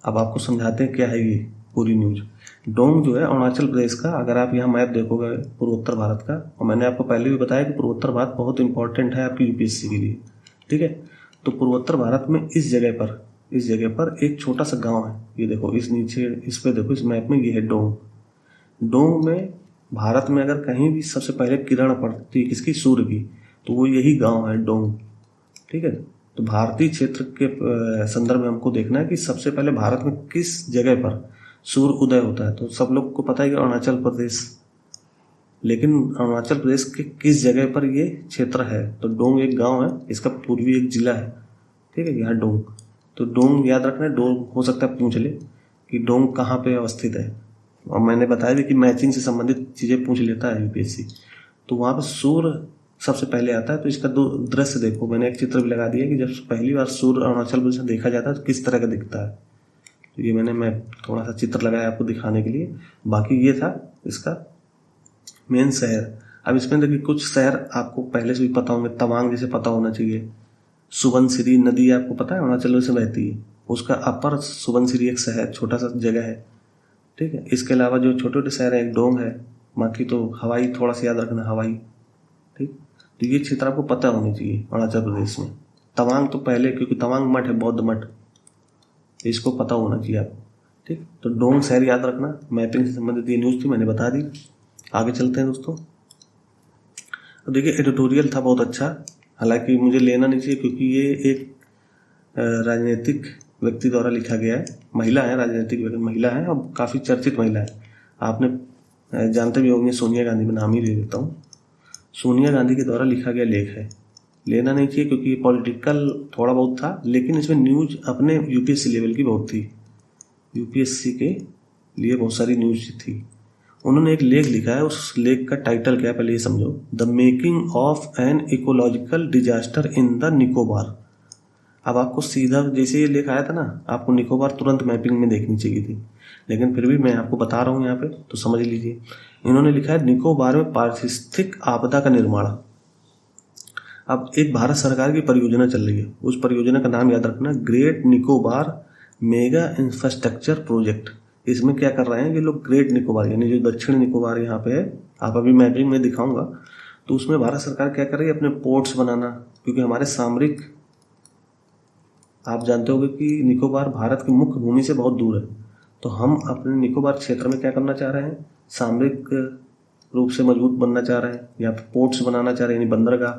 Speaker 1: अब आपको समझाते हैं क्या है ये पूरी न्यूज। डोंग जो है अरुणाचल प्रदेश का, अगर आप यहाँ मैप देखोगे पूर्वोत्तर भारत का, और मैंने आपको पहले भी बताया कि पूर्वोत्तर भारत बहुत इंपॉर्टेंट है आपकी यूपीएससी के लिए, ठीक है। तो पूर्वोत्तर भारत में इस जगह पर एक छोटा सा गांव है। ये देखो इस नीचे इस पे देखो, इस मैप में ये है डोंग। डोंग में भारत में अगर कहीं भी सबसे पहले किरण पड़ती है किसकी? सूर्य की, तो वो यही गांव है डोंग, ठीक है। तो भारतीय क्षेत्र के संदर्भ में हमको देखना है कि सबसे पहले भारत में किस जगह पर सूर्य उदय होता है। तो सब लोग को पता है कि अरुणाचल प्रदेश, लेकिन अरुणाचल प्रदेश के किस जगह पर ये क्षेत्र है? तो डोंग एक गांव है, इसका पूर्वी एक जिला है, ठीक है, यहाँ डोंग। तो डोंग याद रखना है। डोंग हो सकता है पूछ ले कि डोंग कहाँ पे अवस्थित है, और मैंने बताया भी कि मैचिंग से संबंधित चीज़ें पूछ लेता है यूपीएससी। तो वहाँ पर सूर्य सबसे पहले आता है। तो इसका दो दृश्य देखो, मैंने एक चित्र भी लगा दिया कि जब पहली बार सूर्य अरुणाचल प्रदेश में देखा जाता है तो किस तरह का दिखता है। तो ये मैं थोड़ा सा चित्र लगाया आपको दिखाने के लिए। बाकी ये था इसका मेन शहर। अब इसमें देखिए कुछ शहर आपको पहले से भी पता होंगे। तवांग जैसे पता होना चाहिए। सुबनसिरी नदी आपको पता है अरुणाचल प्रदेश में बहती है, उसका अपर सुबनसिरी एक शहर छोटा सा जगह है, ठीक है। इसके अलावा जो छोटे छोटे शहर है, एक डोंग है, बाकी तो हवाई थोड़ा सा याद रखना, हवाई, ठीक। तो ये क्षेत्र आपको पता होनी चाहिए अरुणाचल प्रदेश में। तवांग तो पहले, क्योंकि तवांग मठ है, बौद्ध मठ, इसको पता होना चाहिए आपको, ठीक। तो डोंग शहर याद रखना। मैपिंग से संबंधित ये न्यूज़ थी, मैंने बता दी। आगे चलते हैं दोस्तों। अब देखिए एडिटोरियल था बहुत अच्छा, हालांकि मुझे लेना नहीं चाहिए क्योंकि ये एक राजनीतिक व्यक्ति द्वारा लिखा गया है। महिला है, राजनीतिक महिला है और काफ़ी चर्चित महिला है। आपने जानते भी होंगे सोनिया गांधी, में नाम ही ले लेता हूँ। सोनिया गांधी के द्वारा लिखा गया लेख है, लेना नहीं चाहिए क्योंकि पॉलिटिकल थोड़ा बहुत था, लेकिन इसमें न्यूज अपने यूपीएससी लेवल की बहुत थी। यूपीएससी के लिए बहुत सारी न्यूज थी। उन्होंने एक लेख लिखा है, उस लेख का टाइटल क्या है पहले ये समझो। The making of an ecological disaster in the Nicobar. अब आपको सीधा जैसे ये लेख आया था ना, आपको निकोबार तुरंत मैपिंग में देखनी चाहिए थी, लेकिन फिर भी मैं आपको बता रहा हूँ यहाँ पे, तो समझ लीजिए। इन्होंने लिखा है निकोबार में पारिस्थितिक आपदा का निर्माण। अब एक भारत सरकार की परियोजना चल रही है, उस परियोजना का नाम याद रखना, great Nicobar mega infrastructure project. इसमें क्या कर रहे हैं ये लोग, ग्रेट निकोबार यानी जो दक्षिण निकोबार यहाँ पे है, आप अभी मैपिंग में दिखाऊंगा, तो उसमें भारत सरकार क्या कर रही है, अपने पोर्ट्स बनाना, क्योंकि हमारे सामरिक, आप जानते होंगे कि निकोबार भारत की मुख्य भूमि से बहुत दूर है, तो हम अपने निकोबार क्षेत्र में क्या करना चाह रहे हैं, सामरिक रूप से मजबूत बनना चाह रहे हैं, यहाँ पे पोर्ट्स बनाना चाह रहे हैं यानी बंदरगाह,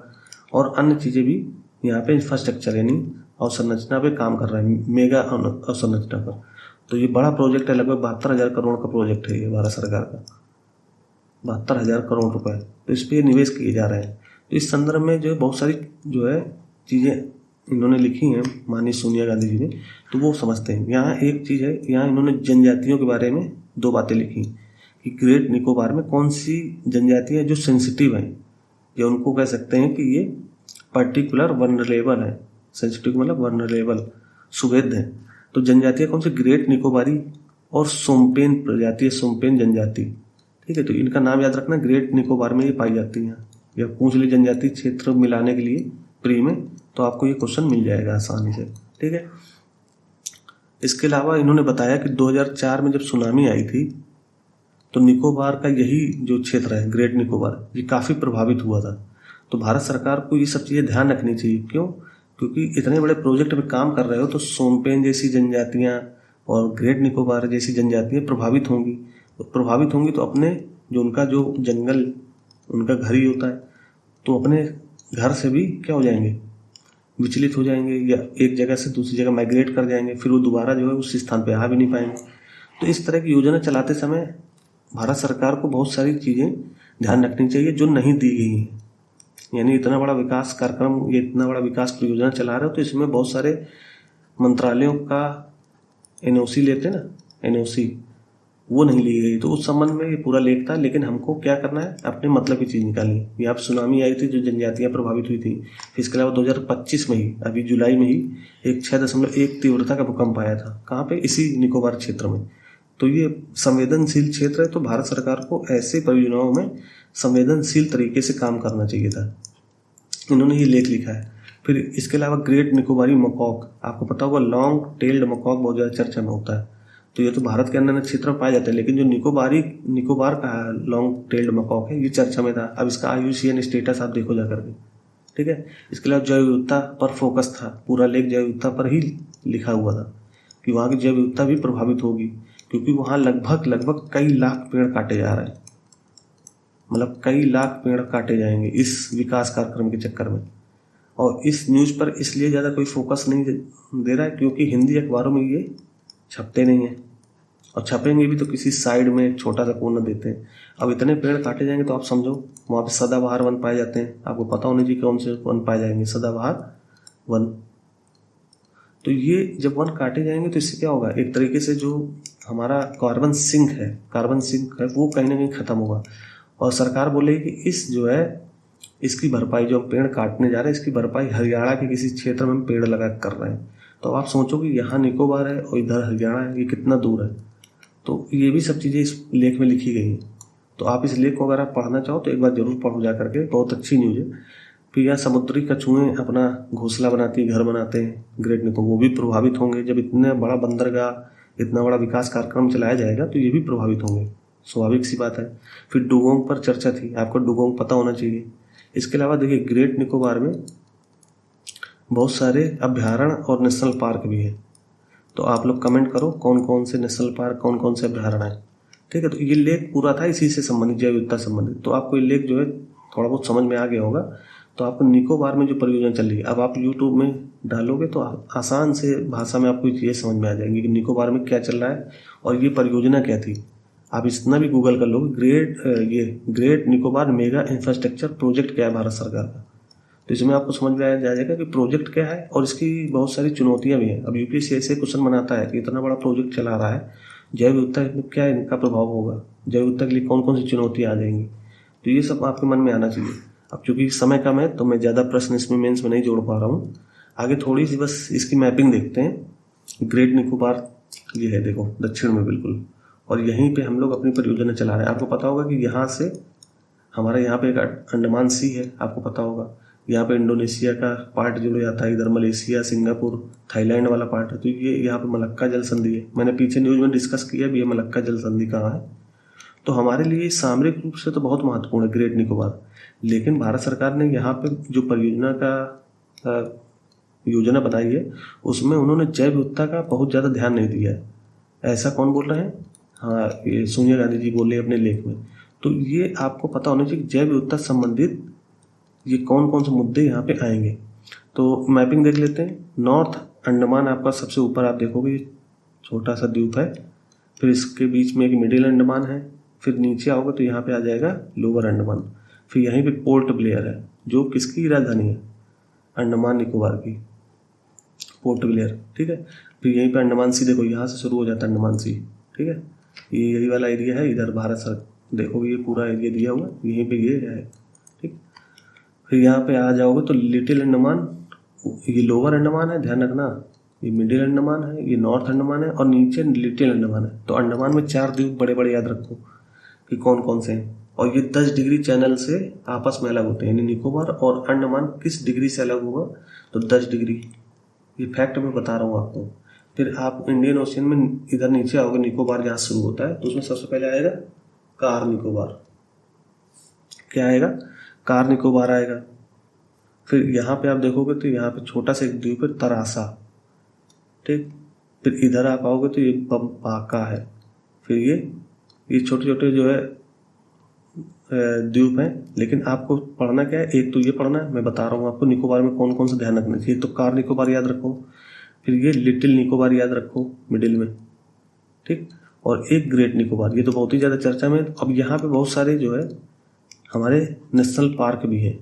Speaker 1: और अन्य चीज़ें भी यहाँ पे इंफ्रास्ट्रक्चर यानी अवसंरचना पे काम कर रहे हैं, मेगा अवसंरचना पर। तो ये बड़ा प्रोजेक्ट है, लगभग 72,000 करोड़ का प्रोजेक्ट है ये भारत सरकार का, 72,000 करोड़ रुपए, तो इस पर निवेश किए जा रहे हैं। तो इस संदर्भ में जो बहुत सारी जो है चीज़ें इन्होंने लिखी हैं माननीय सोनिया गांधी जी ने, तो वो समझते हैं। यहाँ एक चीज़ है, यहाँ इन्होंने जनजातियों के बारे में दो बातें लिखी कि ग्रेट निकोबार में कौन सी जनजातियाँ जो सेंसिटिव हैं, या उनको कह सकते हैं कि ये पर्टिकुलर वनरेबल है। सेंसिटिव मतलब वनरेबल, सुवेद है। तो जनजातियाँ कौन सी, ग्रेट निकोबारी और सोम्पेन प्रजाति, सोम्पेन जनजाति, ठीक है। तो इनका नाम याद रखना, ग्रेट निकोबार में ये पाई जाती हैं। या पूछ ली जनजाति क्षेत्र मिलाने के लिए प्री में, तो आपको ये क्वेश्चन मिल जाएगा आसानी से, ठीक है। इसके अलावा इन्होंने बताया कि 2004 में जब सुनामी आई थी, तो निकोबार का यही जो क्षेत्र है ग्रेट निकोबार, ये काफ़ी प्रभावित हुआ था। तो भारत सरकार को ये सब चीज़ें ध्यान रखनी चाहिए। क्यों? क्योंकि इतने बड़े प्रोजेक्ट पे काम कर रहे हो, तो सोम्पेन जैसी जनजातियाँ और ग्रेट निकोबार जैसी जनजातियाँ प्रभावित होंगी तो अपने जो उनका जो जंगल उनका घर ही होता है, तो अपने घर से भी क्या हो जाएंगे, विचलित हो जाएंगे, या एक जगह से दूसरी जगह माइग्रेट कर जाएंगे, फिर वो दोबारा जो है उस स्थान पे आ भी नहीं पाएंगे। तो इस तरह की योजना चलाते समय भारत सरकार को बहुत सारी चीज़ें ध्यान रखनी चाहिए जो नहीं दी गई हैं। यानी इतना बड़ा विकास कार्यक्रम, ये इतना बड़ा विकास परियोजना चला रहे हो, तो इसमें बहुत सारे मंत्रालयों का एनओसी लेते हैं ना, एनओसी वो नहीं ली गई। तो उस संबंध में ये पूरा लेख था। लेकिन हमको क्या करना है, अपने मतलब की चीज़ निकालनी है। यहाँ पर सुनामी आई थी जो जनजातियाँ प्रभावित हुई थी। इसके अलावा 2025 में ही, अभी जुलाई में ही, एक 6.1 तीव्रता का भूकंप आया था। कहाँ पे? इसी निकोबार क्षेत्र में। तो ये संवेदनशील क्षेत्र है, तो भारत सरकार को ऐसे परियोजनाओं में संवेदनशील तरीके से काम करना चाहिए था। इन्होंने ये लेख लिखा है। फिर इसके अलावा ग्रेट निकोबारी मकॉक, आपको पता होगा लॉन्ग टेल्ड मकॉक बहुत ज़्यादा चर्चा में होता है। तो ये तो भारत के अन्य क्षेत्र में पाए जाते हैं, लेकिन जो निकोबार का लॉन्ग टेल्ड मकॉक है ये चर्चा में था। अब इसका IUCN स्टेटस आप देखो जा करके, ठीक है। इसके अलावा जैव विविधता पर फोकस था, पूरा लेख जैव विविधता पर ही लिखा हुआ था कि वहाँ की जैव विविधता भी प्रभावित होगी, क्योंकि वहाँ लगभग कई लाख पेड़ काटे जा रहे हैं। मतलब कई लाख पेड़ काटे जाएंगे इस विकास कार्यक्रम के चक्कर में। और इस न्यूज़ पर इसलिए ज़्यादा कोई फोकस नहीं दे रहा है क्योंकि हिंदी अखबारों में ये छपते नहीं हैं, और छपेंगे भी तो किसी साइड में एक छोटा सा कोना देते हैं। अब इतने पेड़ काटे जाएंगे तो आप समझो वहाँ पे सदाबहार वन पाए जाते हैं। आपको पता होना चाहिए कौन से वन पाए जाएंगे, सदाबहार वन। तो ये जब वन काटे जाएंगे तो इससे क्या होगा, एक तरीके से जो हमारा कार्बन सिंक है वो कहीं ना कहीं खत्म होगा। और सरकार बोलेगी कि इस जो है इसकी भरपाई, जो हम पेड़ काटने जा रहे हैं इसकी भरपाई हरियाणा के किसी क्षेत्र में हम पेड़ लगा कर रहे हैं। तो आप सोचो कि यहाँ निकोबार है और इधर हरियाणा है, ये कितना दूर है। तो ये भी सब चीज़ें इस लेख में लिखी गई हैं। तो आप इस लेख को अगर आप पढ़ना चाहो तो एक बार जरूर पढ़ो जा करके, बहुत अच्छी न्यूज़ है। फिर यहाँ समुद्री कछुएं अपना घोंसला बनाती, घर बनाते हैं ग्रेट निको, वो भी प्रभावित होंगे। जब इतना बड़ा बंदरगाह, इतना बड़ा विकास कार्यक्रम चलाया जाएगा तो ये भी प्रभावित होंगे, स्वाभाविक सी बात है। फिर डुगोंग पर चर्चा थी, आपको डुगोंग पता होना चाहिए। इसके अलावा देखिए ग्रेट निकोबार में बहुत सारे अभ्यारण्य और नेशनल पार्क भी है। तो आप लोग कमेंट करो कौन कौन से नेशनल पार्क, कौन कौन से अभ्यारण्य है, ठीक है। तो ये लेख पूरा था इसी से संबंधित, जैव विविधता संबंधित। तो आपको ये लेख जो है थोड़ा बहुत समझ में आ गया होगा। तो आपको निकोबार में जो परियोजना चल रही है, अब आप यूट्यूब में डालोगे तो आसान से भाषा में आपको ये समझ में आ जाएंगी कि निकोबार में क्या चल रहा है और ये परियोजना क्या थी। आप इतना भी गूगल कर लोगे great Nicobar mega infrastructure project क्या है भारत सरकार का, तो इसमें आपको समझ में आ जाएगा कि प्रोजेक्ट क्या है और इसकी बहुत सारी चुनौतियां भी हैं। अब UPSC ऐसे क्वेश्चन बनाता है कि इतना बड़ा प्रोजेक्ट चला रहा है, जैव विविधता में क्या इनका प्रभाव होगा, जैव विविधता के लिए कौन कौन सी चुनौतियां आ जाएंगी, तो ये सब आपके मन में आना चाहिए। अब चूंकि समय कम है तो मैं ज़्यादा प्रश्न इसमें मेंस में नहीं जोड़ पा रहा हूँ। आगे थोड़ी सी बस इसकी मैपिंग देखते हैं। ग्रेट निकोबार ये है, देखो दक्षिण में बिल्कुल, और यहीं पे हम लोग अपनी परियोजना चला रहे हैं। आपको पता होगा कि यहाँ से हमारे यहाँ पे एक अंडमान सी है, आपको पता होगा। यहाँ पे इंडोनेशिया का पार्ट जुड़ जाता है, इधर मलेशिया, सिंगापुर, थाईलैंड वाला पार्ट है। तो ये यहाँ पे मलक्का जल संधि है, मैंने पीछे न्यूज़ में डिस्कस किया भी, ये मलक्का जल संधि कहाँ है। तो हमारे लिए सामरिक रूप से तो बहुत महत्वपूर्ण है ग्रेट निकोबार। लेकिन भारत सरकार ने यहाँ पे जो परियोजना का योजना बनाई है उसमें उन्होंने जैव विविधता का बहुत ज़्यादा ध्यान नहीं दिया है। ऐसा कौन बोल रहे हैं? हाँ, ये सोनिया गांधी जी बोले अपने लेख में। तो ये आपको पता होना चाहिए कि जैव विविधता संबंधित ये कौन कौन से मुद्दे यहाँ पे आएंगे। तो मैपिंग देख लेते हैं। नॉर्थ अंडमान आपका सबसे ऊपर आप देखोगे छोटा सा द्वीप है, फिर इसके बीच में एक मिडिल अंडमान है, फिर नीचे आओगे तो यहाँ पे आ जाएगा लोअर अंडमान, फिर यहीं पे पोर्ट ब्लेयर है जो किसकी राजधानी है, अंडमान निकोबार की, पोर्ट ब्लेयर, ठीक है। फिर यहीं पे अंडमान सी, देखो यहाँ से शुरू हो जाता है अंडमान सी, ठीक है। ये यही वाला एरिया है, इधर भारत सर देखोगे ये पूरा एरिया दिया हुआ, यहीं पे ये है, ठीक। फिर यहाँ पे आ जाओगे तो लिटिल अंडमान, ये लोअर अंडमान है, ध्यान रखना, ये मिडिल अंडमान है, ये नॉर्थ अंडमान है और नीचे लिटिल अंडमान है। तो अंडमान में 4 द्वीप बड़े बड़े याद रखो कि कौन कौन से हैं, और ये 10 डिग्री चैनल से आपस में अलग होते हैं। यानी निकोबार और अंडमान किस डिग्री से अलग होगा, तो 10 डिग्री, ये फैक्ट मैं बता रहा हूँ आपको। फिर आप इंडियन ओशियन में इधर नीचे आओगे, निकोबार जहाँ शुरू होता है तो उसमें सबसे पहले आएगा कार निकोबार, क्या आएगा, कार निकोबार आएगा। फिर यहाँ पे आप देखोगे तो यहाँ पे छोटा सा एक द्वीप है तरासा, ठीक। फिर इधर आप आओगे तो ये बाका है। फिर ये छोटे छोटे जो है द्वीप हैं, लेकिन आपको पढ़ना क्या है, एक तो ये पढ़ना है, मैं बता रहा हूँ आपको निकोबार में कौन कौन सा ध्यान रखना चाहिए। तो कार निकोबार याद रखो, फिर ये लिटिल निकोबार याद रखो मिडिल में, ठीक, और एक ग्रेट निकोबार, ये तो बहुत ही ज़्यादा चर्चा में। अब यहाँ पे बहुत सारे जो है हमारे नेशनल पार्क भी है,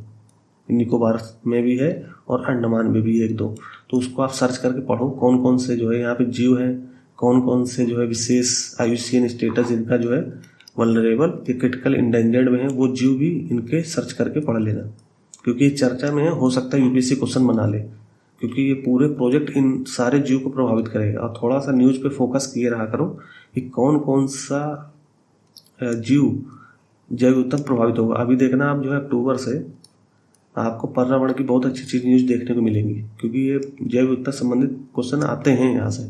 Speaker 1: निकोबार में भी है और अंडमान में भी है 1-2, तो उसको आप सर्च करके पढ़ो कौन कौन से जो है यहाँ पे जीव हैं, कौन कौन से जो है विशेष IUCN स्टेटस जिनका जो है वल्नरेबल या क्रिटिकल इंडेंजर्ड में है, वो जीव भी इनके सर्च करके पढ़ लेना, क्योंकि ये चर्चा में है, हो सकता है UPSC क्वेश्चन बना ले, क्योंकि ये पूरे प्रोजेक्ट इन सारे जीव को प्रभावित करेगा। और थोड़ा सा न्यूज़ पे फोकस किए रहा करो कि कौन कौन सा जीव जैव विविधता प्रभावित होगा। अभी देखना आप जो है अक्टूबर से आपको पर्यावरण की बहुत अच्छी अच्छी न्यूज़ देखने को मिलेंगी, क्योंकि ये जैव विविधता संबंधित क्वेश्चन आते हैं यहाँ से।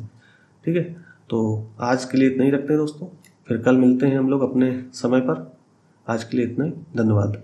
Speaker 1: ठीक है, तो आज के लिए इतना ही रखते हैं दोस्तों, फिर कल मिलते हैं हम लोग अपने समय पर। आज के लिए इतना ही, धन्यवाद।